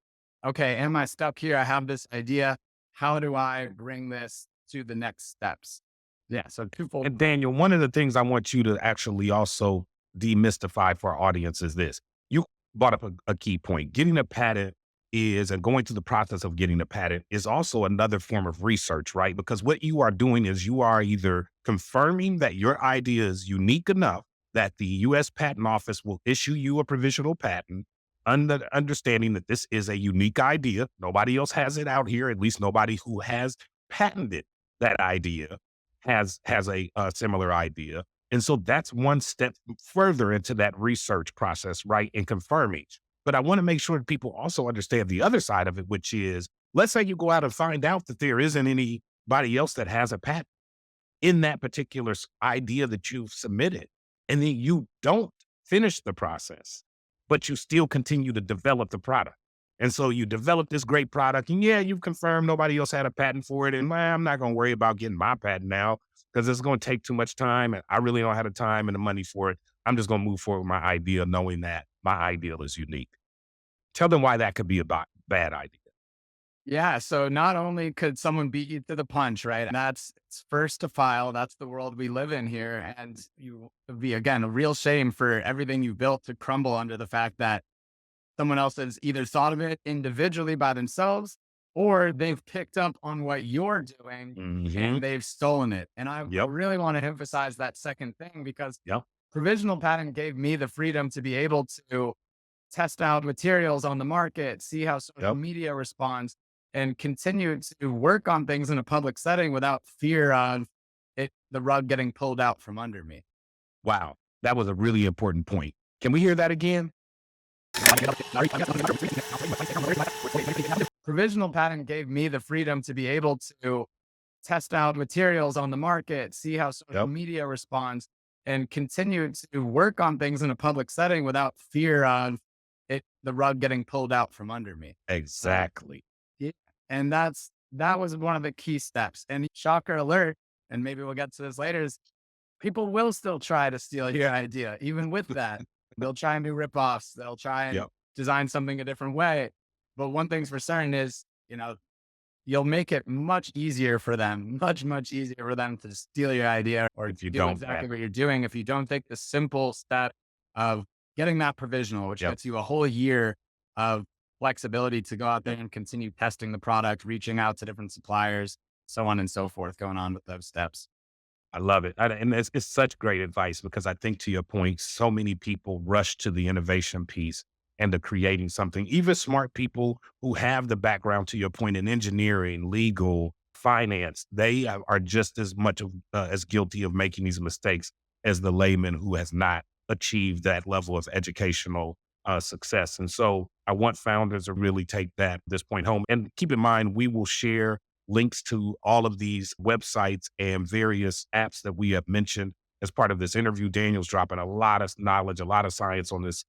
E: okay, am I stuck here? I have this idea. How do I bring this to the next steps? Yeah. So twofold.
F: And Daniel, one of the things I want you to actually also demystify for our audience is this. You brought up a key point. Getting a patent is, and going through the process of getting a patent is also another form of research, right? Because what you are doing is you are either confirming that your idea is unique enough that the US Patent Office will issue you a provisional patent, understanding that this is a unique idea. Nobody else has it out here, at least nobody who has patented that idea has a similar idea. And so that's one step further into that research process, right? And confirming. But I want to make sure that people also understand the other side of it, which is, let's say you go out and find out that there isn't anybody else that has a patent in that particular idea that you've submitted. And then you don't finish the process, but you still continue to develop the product. And so you develop this great product, and yeah, you've confirmed nobody else had a patent for it. And man, I'm not going to worry about getting my patent now because it's going to take too much time. And I really don't have the time and the money for it. I'm just going to move forward with my idea, knowing that my idea is unique. Tell them why that could be a bad idea.
E: Yeah. So not only could someone beat you to the punch, right? It's first to file. That's the world we live in here. And you would be, again, a real shame for everything you built to crumble under the fact that someone else has either thought of it individually by themselves or they've picked up on what you're doing
F: Hmm.
E: and they've stolen it. And I
F: Yep.
E: really want to emphasize that second thing because
F: Yep.
E: provisional patent gave me the freedom to be able to test out materials on the market, see how social
F: Yep.
E: media responds, and continue to work on things in a public setting without fear of the rug getting pulled out from under me.
F: Wow. That was a really important point. Can we hear that again?
E: Provisional patent gave me the freedom to be able to test out materials on the market, see how social
F: Yep.
E: media responds, and continue to work on things in a public setting without fear of the rug getting pulled out from under me.
F: Exactly.
E: Yeah. And that was one of the key steps. And shocker alert, and maybe we'll get to this later, is people will still try to steal your idea. Even with that, they'll try and do ripoffs. They'll try and
F: Yep.
E: design something a different way. But one thing's for certain is, you'll make it much easier for them, much easier for them to steal your idea or
F: If you
E: do
F: don't
E: exactly
F: patent.
E: what you're doing if you don't take the simple step of getting that provisional, which
F: Yep.
E: gets you a whole year of flexibility to go out there and continue testing the product, reaching out to different suppliers, so on and so forth, going on with those steps.
F: I love it. And it's such great advice because I think to your point, so many people rush to the innovation piece and to creating something. Even smart people who have the background, to your point, in engineering, legal, finance, they are just as much as guilty of making these mistakes as the layman who has not achieved that level of educational success. And so I want founders to really take this point home. And keep in mind, we will share links to all of these websites and various apps that we have mentioned as part of this interview. Daniel's dropping a lot of knowledge, a lot of science on this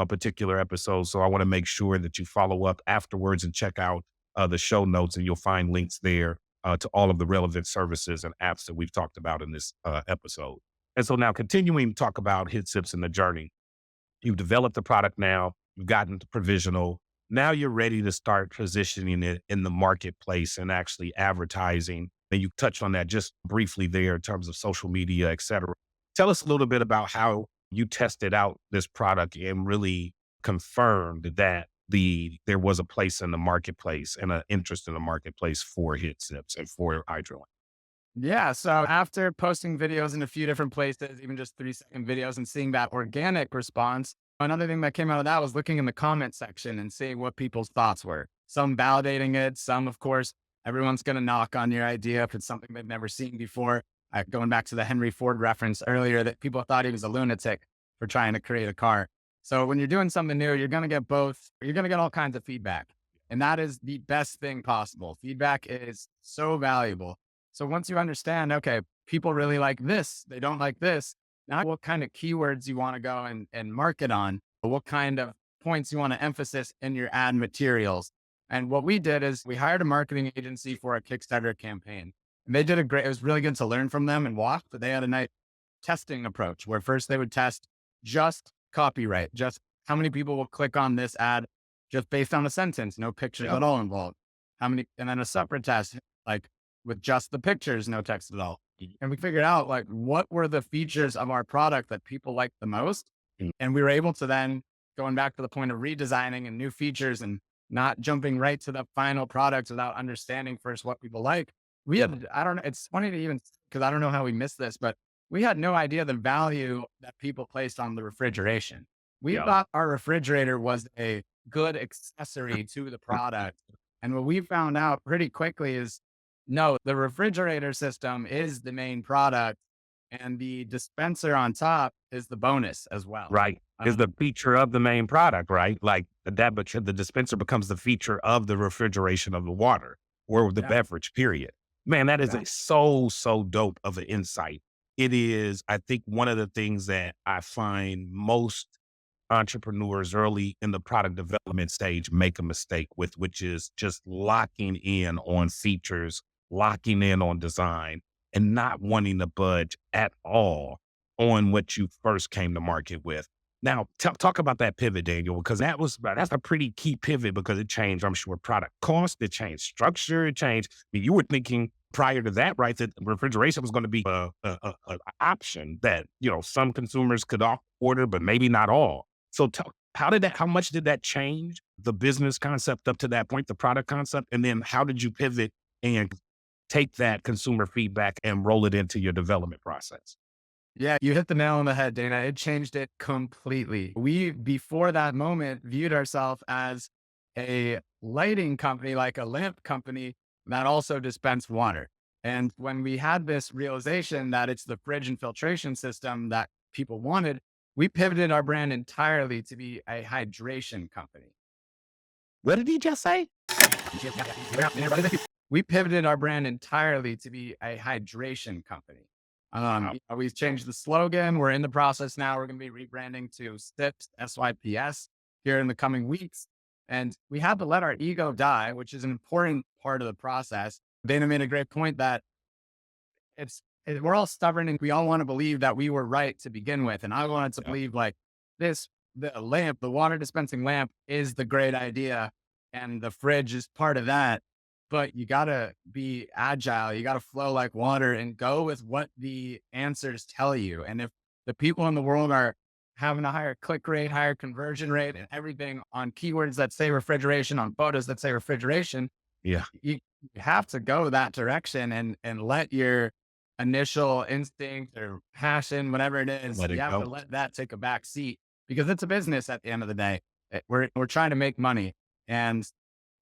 F: particular episode. So I want to make sure that you follow up afterwards and check out the show notes, and you'll find links there to all of the relevant services and apps that we've talked about in this episode. And so now continuing to talk about HidSips and the journey. You've developed the product now, you've gotten to provisional. Now you're ready to start positioning it in the marketplace and actually advertising. And you touched on that just briefly there in terms of social media, et cetera. Tell us a little bit about how you tested out this product and really confirmed that there was a place in the marketplace and an interest in the marketplace for HidSips and for HydroLamp.
E: Yeah. So after posting videos in a few different places, even just 3-second videos and seeing that organic response, another thing that came out of that was looking in the comment section and seeing what people's thoughts were. Some validating it. Some, of course, everyone's going to knock on your idea if it's something they've never seen before. Going back to the Henry Ford reference earlier, that people thought he was a lunatic for trying to create a car. So when you're doing something new, you're going to get both, you're going to get all kinds of feedback. And that is the best thing possible. Feedback is so valuable. So once you understand, okay, people really like this, they don't like this. Now, what kind of keywords you want to go and market on, or what kind of points you want to emphasize in your ad materials. And what we did is we hired a marketing agency for a Kickstarter campaign. And they did it was really good to learn from them and watch, but they had a nice testing approach where first they would test just copyright, just how many people will click on this ad just based on a sentence, no pictures at all involved. And then a separate test, like with just the pictures, no text at all. And we figured out like what were the features of our product that people liked the most. And we were able to then, going back to the point of redesigning and new features and not jumping right to the final product without understanding first what people like. We had, I don't know, it's funny to even, because I don't know how we missed this, but we had no idea the value that people placed on the refrigeration. We thought our refrigerator was a good accessory to the product. And what we found out pretty quickly is no, the refrigerator system is the main product and the dispenser on top is the bonus as well.
F: Right. Is the feature of the main product, right? Like that, but the dispenser becomes the feature of the refrigeration of the water or the beverage, period. Man, that is so dope of an insight. It is, I think, one of the things that I find most entrepreneurs early in the product development stage make a mistake with, which is just locking in on features, locking in on design, and not wanting to budge at all on what you first came to market with. Now, talk about that pivot, Daniel, because that's a pretty key pivot because it changed, I'm sure, product cost, it changed structure, it changed. I mean, you were thinking prior to that, right, that refrigeration was going to be an option that, some consumers could order, but maybe not all. So how much did that change the business concept up to that point, the product concept? And then how did you pivot and take that consumer feedback and roll it into your development process?
E: Yeah, you hit the nail on the head, Dana. It changed it completely. We, before that moment, viewed ourselves as a lighting company, like a lamp company that also dispensed water. And when we had this realization that it's the fridge and filtration system that people wanted, we pivoted our brand entirely to be a hydration company.
F: What did he just say?
E: We pivoted our brand entirely to be a hydration company. We changed the slogan. We're in the process now. We're going to be rebranding to SIPS, SYPS, here in the coming weeks. And we had to let our ego die, which is an important part of the process. Dana made a great point that we're all stubborn and we all want to believe that we were right to begin with. And I wanted to believe like the lamp, the water dispensing lamp is the great idea. And the fridge is part of that. But you got to be agile. You got to flow like water and go with what the answers tell you. And if the people in the world are having a higher click rate, higher conversion rate, and everything on keywords that say refrigeration, on photos that say refrigeration, you have to go that direction and let your initial instinct or passion, whatever it is, you have to let that take a back seat because it's a business at the end of the day. We're trying to make money, and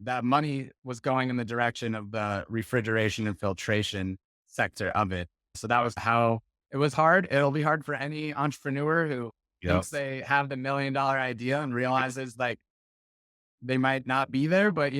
E: that money was going in the direction of the refrigeration and filtration sector of it. So that was how it was hard. It'll be hard for any entrepreneur who thinks they have the $1 million idea and realizes like they might not be there. But,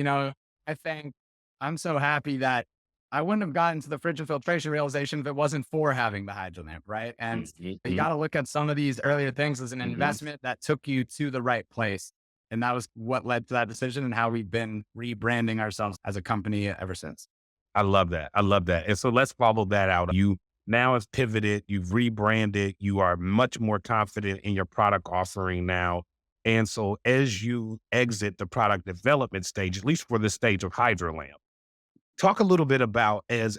E: I think I'm so happy that I wouldn't have gotten to the fridge and filtration realization if it wasn't for having the HydraLamp, right? And you got to look at some of these earlier things as an investment that took you to the right place. And that was what led to that decision and how we've been rebranding ourselves as a company ever since.
F: I love that. And so let's follow that out. You now have pivoted, you've rebranded, you are much more confident in your product offering now. And so as you exit the product development stage, at least for the stage of HydraLamp, talk a little bit about you're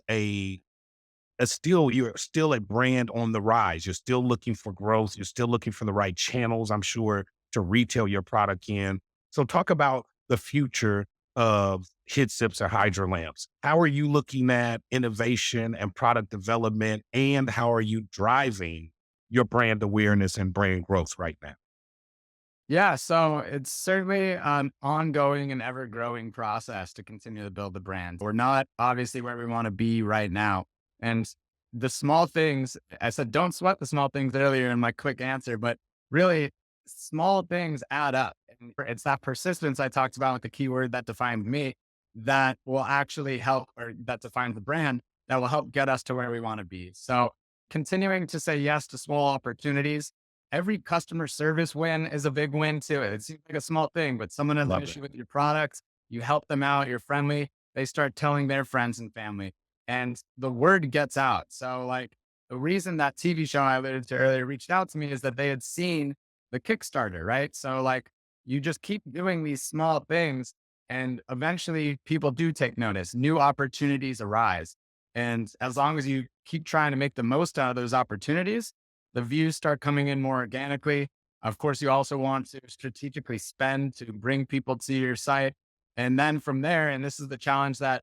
F: still a brand on the rise. You're still looking for growth. You're still looking for the right channels, I'm sure, to retail your product in. So talk about the future of HidSips or HydraLamps. How are you looking at innovation and product development, and how are you driving your brand awareness and brand growth right now?
E: Yeah, so it's certainly an ongoing and ever growing process to continue to build the brand. We're not obviously where we want to be right now. And the small things, I said, don't sweat the small things earlier in my quick answer, but really small things add up. And it's that persistence I talked about with the keyword that defined me that will actually help, or that defines the brand that will help get us to where we want to be. So continuing to say yes to small opportunities. Every customer service win is a big win too. It seems like a small thing, but someone has an
F: Love it.
E: issue with your product, you help them out, you're friendly, they start telling their friends and family, and the word gets out. So, like, the reason that TV show I alluded to earlier reached out to me is that they had seen the Kickstarter, right? So, like, you just keep doing these small things, and eventually people do take notice. New opportunities arise. And as long as you keep trying to make the most out of those opportunities, the views start coming in more organically. Of course, you also want to strategically spend to bring people to your site. And then from there, and this is the challenge that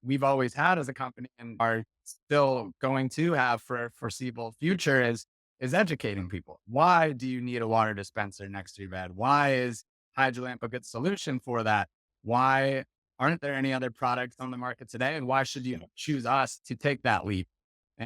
E: we've always had as a company and are still going to have for a foreseeable future is educating people. Why do you need a water dispenser next to your bed? Why is HydroLamp a good solution for that? Why aren't there any other products on the market today? And why should you choose us to take that leap?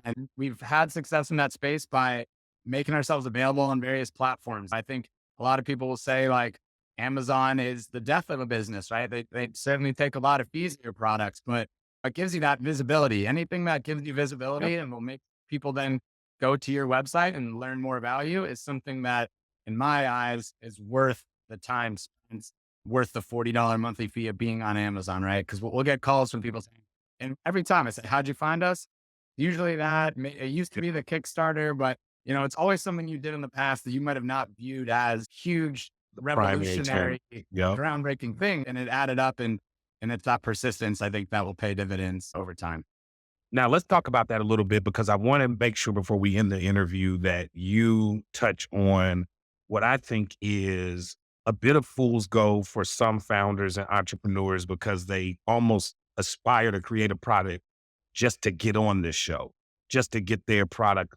E: And we've had success in that space by making ourselves available on various platforms. I think a lot of people will say like Amazon is the death of a business, right? They certainly take a lot of fees in your products, but it gives you that visibility. Anything that gives you
F: Yep.
E: visibility and will make people then go to your website and learn more value is something that, in my eyes, is worth the time spent, worth the $40 monthly fee of being on Amazon, right? Because we'll get calls from people saying, and every time I say, "How'd you find us?" Usually it used to be the Kickstarter, but it's always something you did in the past that you might have not viewed as huge,
F: Primary intent.
E: revolutionary,
F: Yep.
E: groundbreaking thing. And it added up, and it's that persistence, I think, that will pay dividends over time.
F: Now, let's talk about that a little bit because I want to make sure before we end the interview that you touch on what I think is a bit of fool's gold for some founders and entrepreneurs because they almost aspire to create a product just to get on this show, just to get their product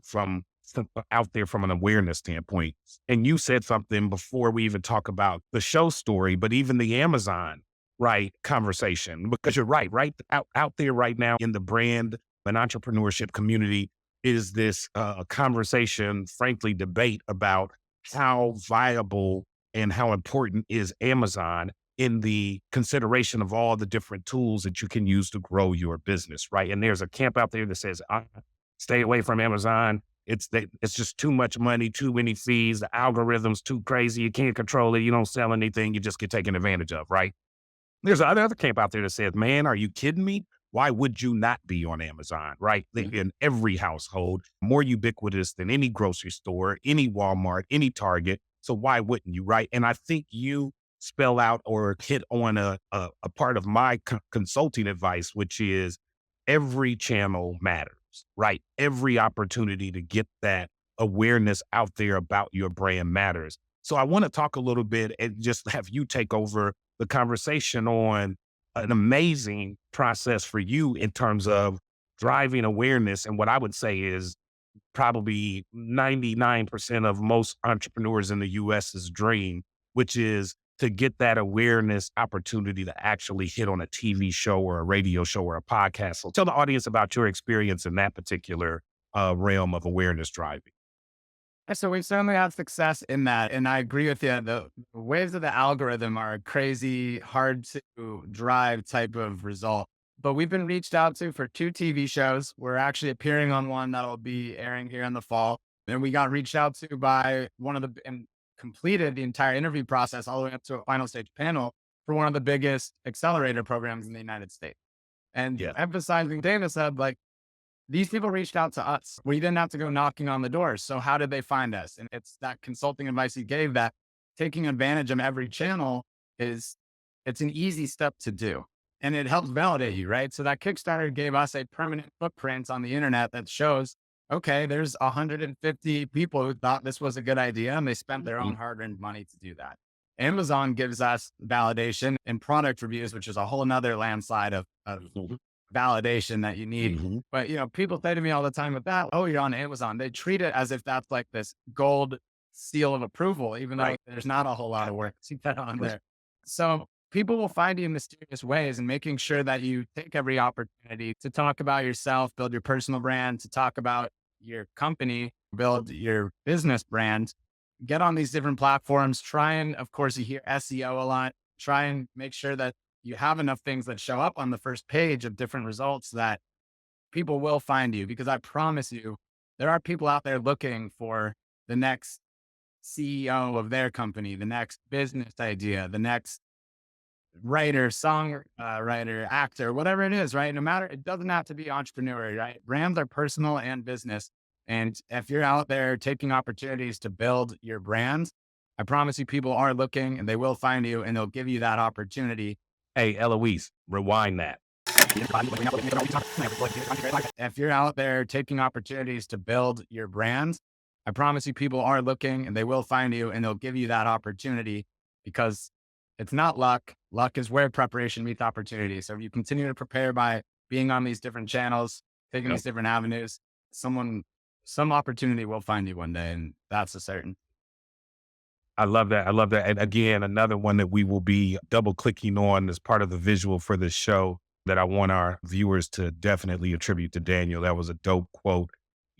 F: out there from an awareness standpoint. And you said something before we even talk about the show story, but even the Amazon, right, conversation, because you're right out there right now in the brand and entrepreneurship community is this conversation, frankly, debate about how viable and how important is Amazon in the consideration of all the different tools that you can use to grow your business, right? And there's a camp out there that says, stay away from Amazon. It's just too much money, too many fees. The algorithm's too crazy. You can't control it. You don't sell anything. You just get taken advantage of, right? There's another camp out there that says, man, are you kidding me? Why would you not be on Amazon, right? They're in every household, more ubiquitous than any grocery store, any Walmart, any Target. So why wouldn't you, right? And I think you spell out or hit on a part of my consulting advice, which is every channel matters, right? Every opportunity to get that awareness out there about your brand matters. So I want to talk a little bit and just have you take over the conversation on an amazing process for you in terms of driving awareness. And what I would say is probably 99% of most entrepreneurs in the US's dream, which is to get that awareness opportunity to actually hit on a TV show or a radio show or a podcast. So tell the audience about your experience in that particular realm of awareness driving.
E: Yeah, so we've certainly had success in that. And I agree with you. The waves of the algorithm are a crazy, hard to drive type of result. But we've been reached out to for 2 TV shows. We're actually appearing on one that'll be airing here in the fall. And we got reached out to by one of and completed the entire interview process all the way up to a final stage panel for one of the biggest accelerator programs in the United States. And
F: Yeah.
E: emphasizing Dana said, like, these people reached out to us. We didn't have to go knocking on the doors. So how did they find us? And it's that consulting advice you gave, that taking advantage of every channel is, it's an easy step to do. And it helps validate you, right? So that Kickstarter gave us a permanent footprint on the internet that shows, okay, there's 150 people who thought this was a good idea and they spent their own hard-earned money to do that. Amazon gives us validation in product reviews, which is a whole nother landslide of validation that you need. But, people say to me all the time with that, oh, you're on Amazon. They treat it as if that's like this gold seal of approval, even though there's not a whole lot of work to keep that on there. So people will find you in mysterious ways, and making sure that you take every opportunity to talk about yourself, build your personal brand, to talk about your company, build your business brand, get on these different platforms, try and, of course, you hear SEO a lot, try and make sure that you have enough things that show up on the first page of different results that people will find you. Because I promise you, there are people out there looking for the next CEO of their company, the next business idea, the next writer, song writer, actor, whatever it is, right? No matter, it doesn't have to be entrepreneur, right? Brands are personal and business. And if you're out there taking opportunities to build your brand, I promise you, people are looking and they will find you and they'll give you that opportunity.
F: Hey, Eloise, rewind that.
E: If you're out there taking opportunities to build your brand, I promise you, people are looking and they will find you and they'll give you that opportunity, because it's not luck. Luck is where preparation meets opportunity. So if you continue to prepare by being on these different channels, taking these different avenues, some opportunity will find you one day. And that's a certain.
F: I love that. I love that. And again, another one that we will be double clicking on as part of the visual for this show that I want our viewers to definitely attribute to Daniel. That was a dope quote.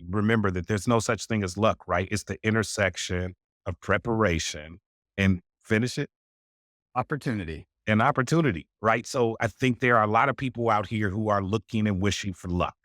F: Remember that there's no such thing as luck, right? It's the intersection of preparation and finish it.
E: Opportunity.
F: And opportunity, right? So I think there are a lot of people out here who are looking and wishing for luck.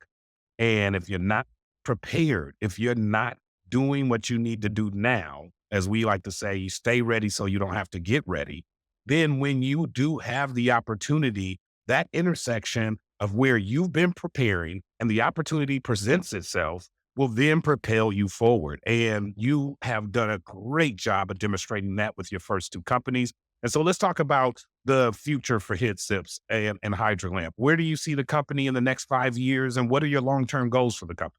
F: And if you're not prepared, if you're not doing what you need to do now, as we like to say, you stay ready so you don't have to get ready, then when you do have the opportunity, that intersection of where you've been preparing and the opportunity presents itself will then propel you forward. And you have done a great job of demonstrating that with your first two companies. And so let's talk about the future for HidSips and HydraLamp. Where do you see the company in the next 5 years, and what are your long-term goals for the company?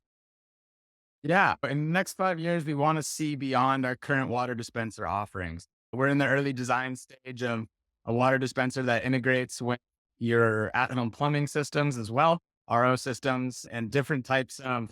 E: Yeah. In the next 5 years, we want to see beyond our current water dispenser offerings. We're in the early design stage of a water dispenser that integrates with your at-home plumbing systems as well, RO systems, and different types of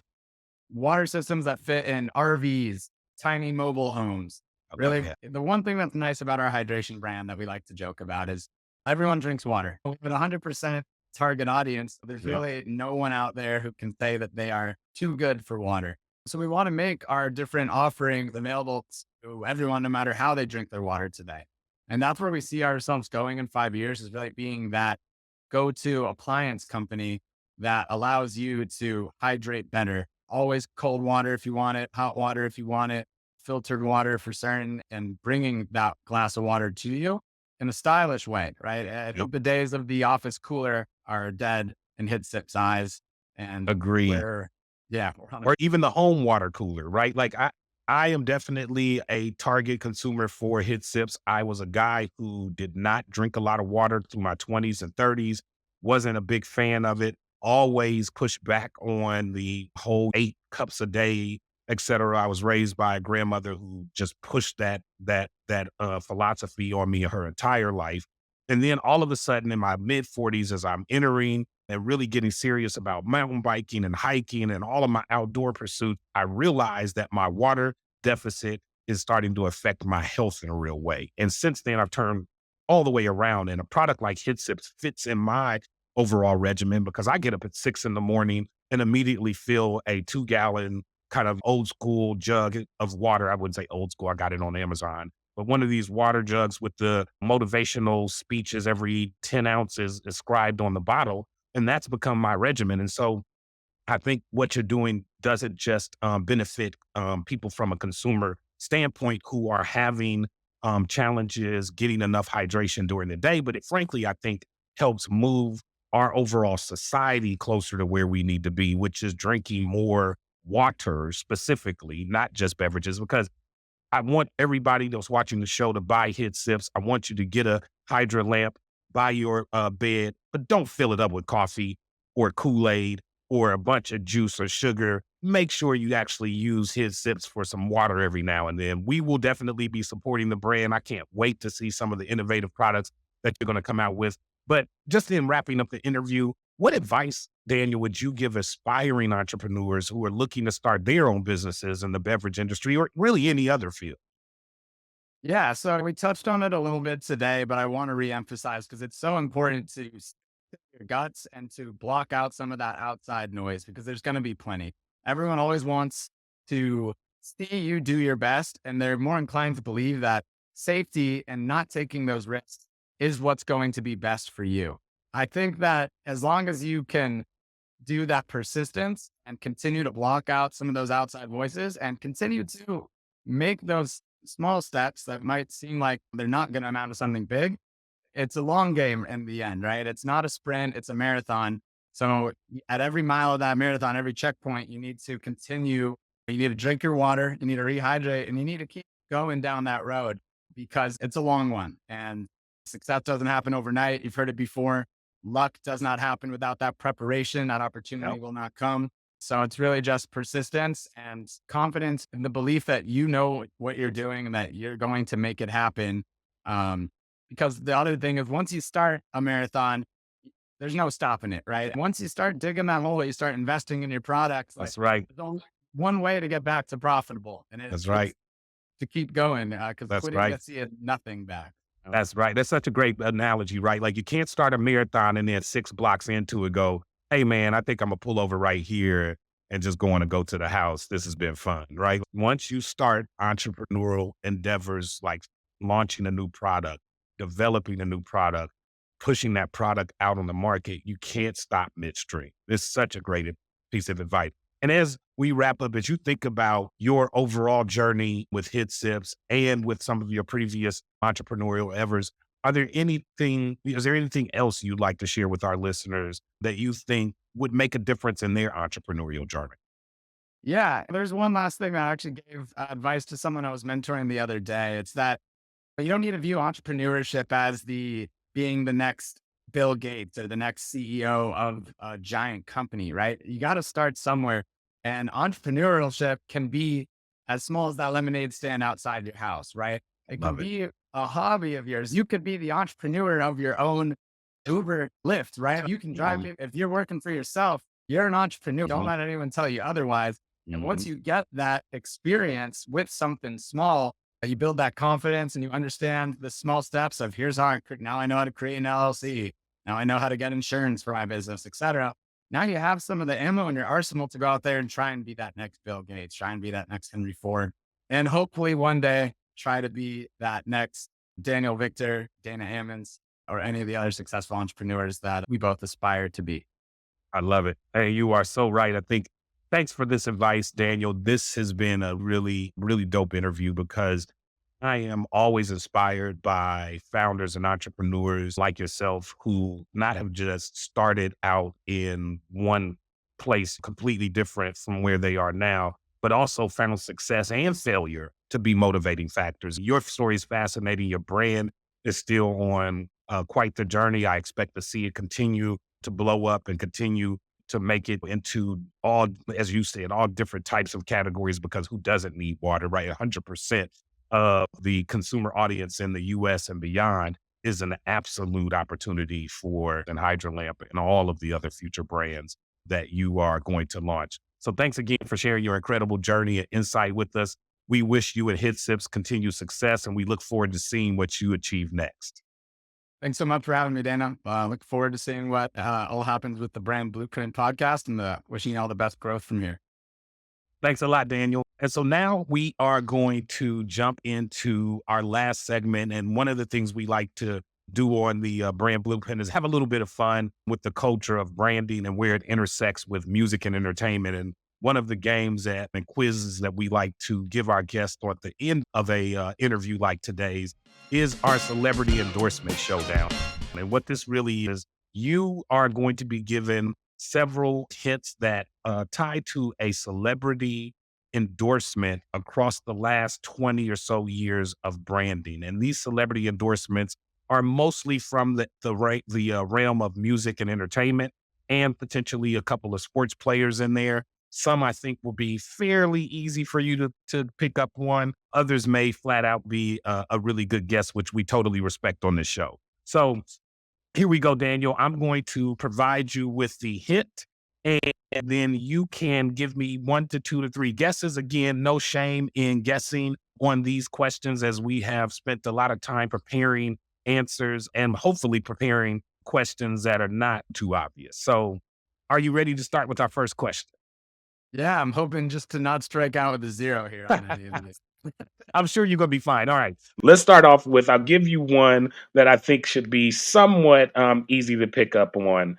E: water systems that fit in RVs, tiny mobile homes. Really, the one thing that's nice about our hydration brand that we like to joke about is everyone drinks water. With 100% target audience, there's really no one out there who can say that they are too good for water. So we want to make our different offerings available to everyone, no matter how they drink their water today. And that's where we see ourselves going in 5 years, is really being that go-to appliance company that allows you to hydrate better. Always cold water if you want it, hot water if you want it, filtered water for certain, and bringing that glass of water to you in a stylish way, right? I think the days of the office cooler are dead in HidSips' eyes. And
F: Agree. Or even the home water cooler, right? Like I am definitely a target consumer for HidSips. I was a guy who did not drink a lot of water through my 20s and 30s, wasn't a big fan of it, always pushed back on the whole 8 cups a day, et cetera. I was raised by a grandmother who just pushed that philosophy on me her entire life. And then all of a sudden in my mid 40s, as I'm entering and really getting serious about mountain biking and hiking and all of my outdoor pursuits, I realized that my water deficit is starting to affect my health in a real way. And since then, I've turned all the way around, and a product like HidSips fits in my overall regimen, because I get up at 6 in the morning and immediately fill a 2-gallon kind of old school jug of water. I wouldn't say old school. I got it on Amazon, but one of these water jugs with the motivational speeches every 10 ounces inscribed on the bottle. And that's become my regimen. And so I think what you're doing doesn't just benefit people from a consumer standpoint who are having challenges getting enough hydration during the day, but it frankly, I think helps move our overall society closer to where we need to be, which is drinking more water specifically, not just beverages, because I want everybody that's watching the show to buy HidSips. I want you to get a HydraLamp, buy your bed, but don't fill it up with coffee or Kool-Aid or a bunch of juice or sugar. Make sure you actually use HidSips for some water every now and then. We will definitely be supporting the brand. I can't wait to see some of the innovative products that you're going to come out with. But just in wrapping up the interview, what advice, Daniel, would you give aspiring entrepreneurs who are looking to start their own businesses in the beverage industry or really any other field?
E: Yeah, so we touched on it a little bit today, but I want to reemphasize because it's so important to stick to your guts and to block out some of that outside noise because there's going to be plenty. Everyone always wants to see you do your best, and they're more inclined to believe that safety and not taking those risks is what's going to be best for you. I think that as long as you can do that persistence and continue to block out some of those outside voices and continue to make those small steps that might seem like they're not going to amount to something big. It's a long game in the end, right? It's not a sprint, it's a marathon. So at every mile of that marathon, every checkpoint, you need to continue. You need to drink your water, you need to rehydrate, and you need to keep going down that road because it's a long one. And success doesn't happen overnight. You've heard it before. Luck does not happen without that preparation. That opportunity will not come. So it's really just persistence and confidence and the belief that you know what you're doing and that you're going to make it happen. Because the other thing is once you start a marathon, there's no stopping it, right? Once you start digging that hole, you start investing in your products.
F: That's right.
E: There's only one way to get back to profitable. And
F: That's right.
E: to keep going because
F: That's
E: quitting
F: right.
E: gets you nothing back.
F: That's right. That's such a great analogy, right? Like you can't start a marathon and then 6 blocks into it go, hey man, I think I'm gonna pull over right here and just going to go to the house. This has been fun, right? Once you start entrepreneurial endeavors like launching a new product, developing a new product, pushing that product out on the market, you can't stop midstream. This is such a great piece of advice. And as we wrap up, as you think about your overall journey with HidSips and with some of your previous entrepreneurial endeavors, is there anything else you'd like to share with our listeners that you think would make a difference in their entrepreneurial journey?
E: Yeah, there's one last thing that I actually gave advice to someone I was mentoring the other day. It's that you don't need to view entrepreneurship as being the next Bill Gates or the next CEO of a giant company, right? You got to start somewhere. And entrepreneurship can be as small as that lemonade stand outside your house, right? It can be a hobby of yours. You could be the entrepreneur of your own Uber, Lyft, right? You can drive. If you're working for yourself, you're an entrepreneur. Don't let anyone tell you otherwise. And once you get that experience with something small, you build that confidence and you understand the small steps of now I know how to create an LLC. Now I know how to get insurance for my business, etc. Now you have some of the ammo in your arsenal to go out there and try and be that next Bill Gates, try and be that next Henry Ford. And hopefully one day try to be that next Daniel Victor, Dana Ammons, or any of the other successful entrepreneurs that we both aspire to be.
F: I love it. Hey, you are so right. I think thanks for this advice, Daniel. This has been a really, really dope interview because I am always inspired by founders and entrepreneurs like yourself who not have just started out in one place completely different from where they are now, but also found success and failure to be motivating factors. Your story is fascinating. Your brand is still on quite the journey. I expect to see it continue to blow up and continue to make it into all, as you said, all different types of categories because who doesn't need water, right? 100% of the consumer audience in the US and beyond is an absolute opportunity for an HydraLamp and all of the other future brands that you are going to launch. So thanks again for sharing your incredible journey and insight with us. We wish you and HidSips continued success and we look forward to seeing what you achieve next.
E: Thanks so much for having me, Dana. Look forward to seeing what all happens with the Brand Blueprint podcast and wishing you all the best growth from here.
F: Thanks a lot, Daniel. And so now we are going to jump into our last segment. And one of the things we like to do on the Brand Blueprint is have a little bit of fun with the culture of branding and where it intersects with music and entertainment. And one of the games and quizzes that we like to give our guests at the end of a interview like today's is our celebrity endorsement showdown. And what this really is you are going to be given several hints that tie to a celebrity endorsement across the last 20 or so years of branding. And these celebrity endorsements are mostly from the realm of music and entertainment, and potentially a couple of sports players in there. Some I think will be fairly easy for you to pick up one. Others may flat out be a really good guess, which we totally respect on this show. So here we go, Daniel. I'm going to provide you with the hint, and then you can give me 1 to 2 to 3 guesses. Again, no shame in guessing on these questions, as we have spent a lot of time preparing answers and hopefully preparing questions that are not too obvious. So are you ready to start with our first question?
E: Yeah, I'm hoping just to not strike out with a 0 here on any of these.
F: I'm sure you're going to be fine. All right. Let's start off with, I'll give you one that I think should be somewhat easy to pick up on.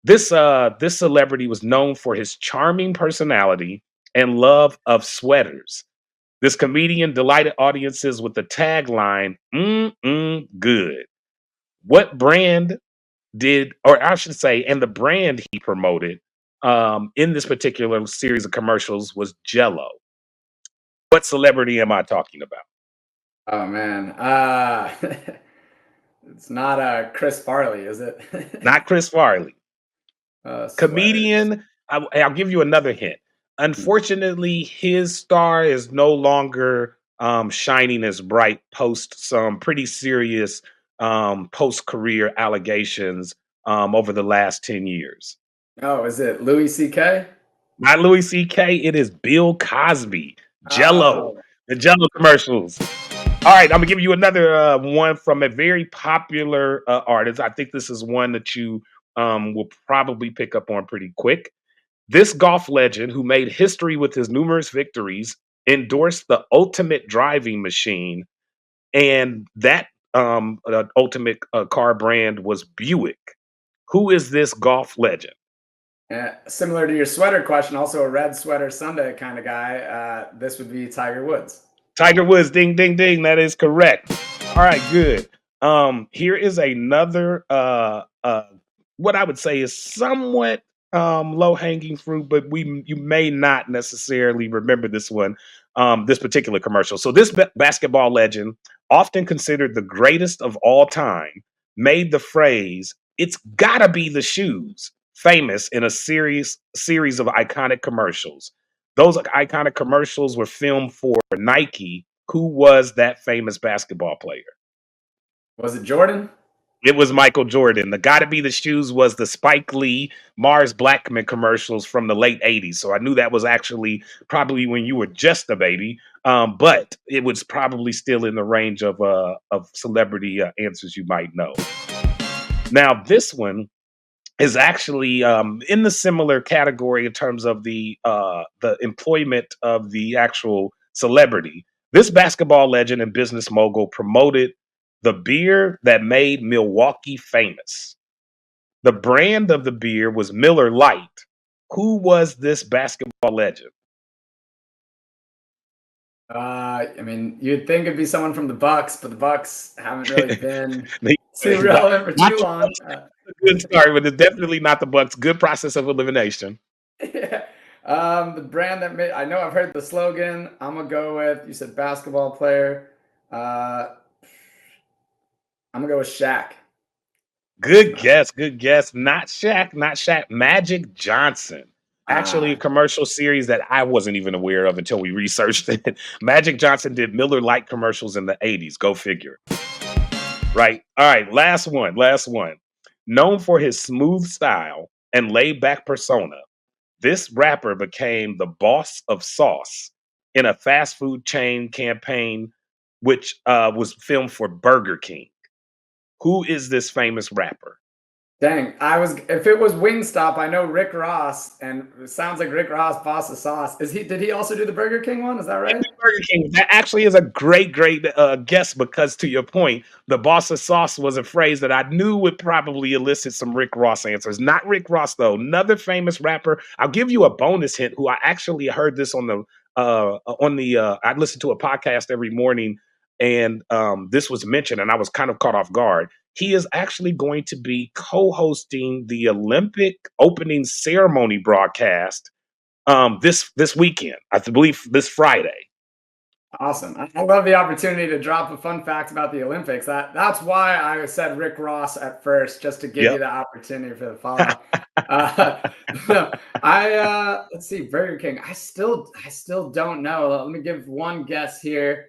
F: This celebrity was known for his charming personality and love of sweaters. This comedian delighted audiences with the tagline, good. What brand did, or I should say, and the brand he promoted in this particular series of commercials was Jello. What celebrity am I talking about?
E: Oh man, it's not Chris Farley, is it?
F: Not Chris Farley.
E: Sweaters.
F: Comedian. I'll give you another hint. Unfortunately, his star is no longer shining as bright post some pretty serious post-career allegations over the last 10 years.
E: Oh, is it Louis C.K.?
F: Not Louis C.K., it is Bill Cosby. Jello.
E: Oh,
F: The Jello commercials. All right, I'm gonna give you another one from a very popular artist. I think this is one that you will probably pick up on pretty quick. This golf legend, who made history with his numerous victories, endorsed the ultimate driving machine, and that ultimate car brand was Buick. Who is this golf legend?
E: similar to your sweater question, also a red sweater Sunday kind of guy. This would be Tiger Woods.
F: Tiger Woods, ding, ding, ding. That is correct. All right, good. Here is another what I would say is somewhat low-hanging fruit, but you may not necessarily remember this one, this particular commercial. So this basketball legend, often considered the greatest of all time, made the phrase, "It's gotta be the shoes," famous in a series of iconic commercials. Those iconic commercials were filmed for Nike. Who was that famous basketball player?
E: Was it Jordan?
F: It was Michael Jordan. The "Gotta Be the Shoes" was the Spike Lee, Mars Blackman commercials from the late 80s. So I knew that was actually probably when you were just a baby, but it was probably still in the range of celebrity answers you might know. Now, this one is actually in the similar category in terms of the employment of the actual celebrity. This basketball legend and business mogul promoted the beer that made Milwaukee famous. The brand of the beer was Miller Lite. Who was this basketball legend?
E: I mean, you'd think it'd be someone from the Bucks, but the Bucks haven't really been too
F: Not,
E: relevant for
F: not
E: too
F: the
E: long.
F: Bucks. A good start, but it's definitely not the Bucks. Good process of elimination.
E: Yeah. The brand that made, I know I've heard the slogan. I'm gonna go with, you said basketball player. Uh, I'm gonna go with Shaq.
F: Good guess. Good guess. Not Shaq. Not Shaq. Magic Johnson. Actually, a
E: Ah,
F: commercial series that I wasn't even aware of until we researched it. Magic Johnson did Miller Lite commercials in the 80s. Go figure. Right. All right. Last one. Last one. Known for his smooth style and laid back persona, this rapper became the boss of sauce in a fast food chain campaign, which was filmed for Burger King. Who is this famous rapper?
E: dang. If it was Wingstop, I know Rick Ross, and it sounds like Rick Ross, boss of sauce. Did he also do the Burger King one? Is that right?
F: Burger King. That actually is a great guess, because to your point, the boss of sauce was a phrase that I knew would probably elicit some Rick Ross answers. Not Rick Ross though. Another famous rapper. I'll give you a bonus hint. Who I actually heard this on the I listen to a podcast every morning, and this was mentioned, and I was kind of caught off guard.
C: he is actually going to be co-hosting the Olympic opening ceremony broadcast this weekend. I believe this Friday.
E: Awesome. I love the opportunity to drop a fun fact about the Olympics. That's why I said Rick Ross at first, just to give you
C: Yep.
E: the opportunity for the follow. Let's see, Burger King. I still don't know. Let me give one guess here.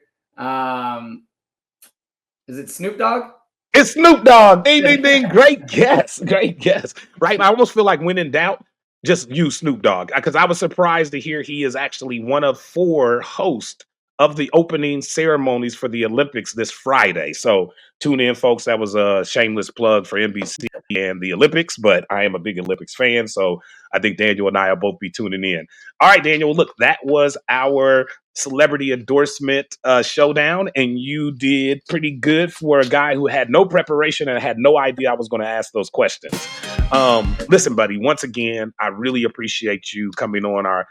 E: Is it Snoop Dogg?
C: It's Snoop Dogg. Ding, ding, ding. Great guess. Great guess. Right. I almost feel like when in doubt, just use Snoop Dogg, because I was surprised to hear he is actually one of 4 hosts of the opening ceremonies for the Olympics this Friday. So tune in, folks. That was a shameless plug for NBC and the Olympics, but I am a big Olympics fan. So I think Daniel and I will both be tuning in. All right, Daniel, look, that was our celebrity endorsement showdown, and you did pretty good for a guy who had no preparation and had no idea I was going to ask those questions. Listen, buddy, once again, I really appreciate you coming on our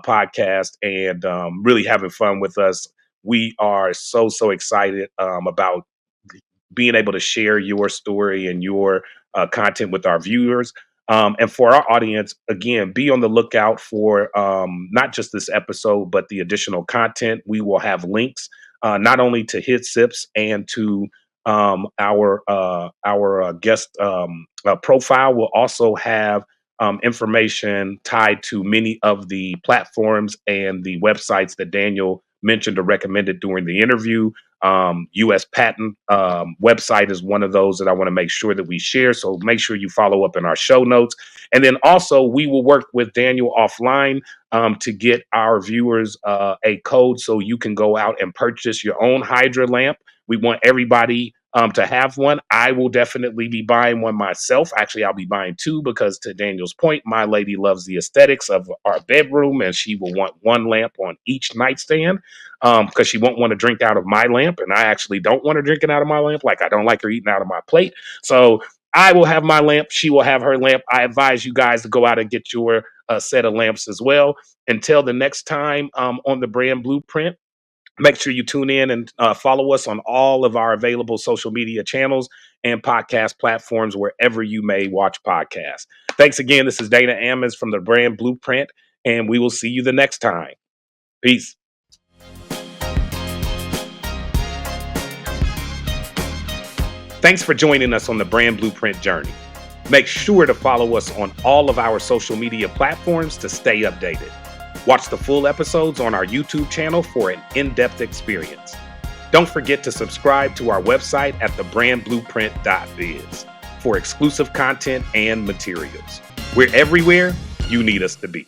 C: podcast and really having fun with us. We are so excited about being able to share your story and your content with our viewers. And for our audience, again, be on the lookout for not just this episode, but the additional content. We will have links not only to HidSips and to our guest profile. We'll also have information tied to many of the platforms and the websites that Daniel mentioned or recommended during the interview. US patent website is one of those that I want to make sure that we share. So make sure you follow up in our show notes. And then also we will work with Daniel offline to get our viewers a code so you can go out and purchase your own HydraLamp. We want everybody to have one. I will definitely be buying one myself. Actually, I'll be buying 2 because, to Daniel's point, my lady loves the aesthetics of our bedroom and she will want one lamp on each nightstand because she won't want to drink out of my lamp. And I actually don't want her drinking out of my lamp. Like, I don't like her eating out of my plate. So I will have my lamp. She will have her lamp. I advise you guys to go out and get your set of lamps as well. Until the next time on the Brand Blueprint, make sure you tune in and follow us on all of our available social media channels and podcast platforms wherever you may watch podcasts. Thanks again. This is Dana Ammons from the Brand Blueprint, and we will see you the next time. Peace. Thanks for joining us on the Brand Blueprint journey. Make sure to follow us on all of our social media platforms to stay updated. Watch the full episodes on our YouTube channel for an in-depth experience. Don't forget to subscribe to our website at thebrandblueprint.biz for exclusive content and materials. We're everywhere you need us to be.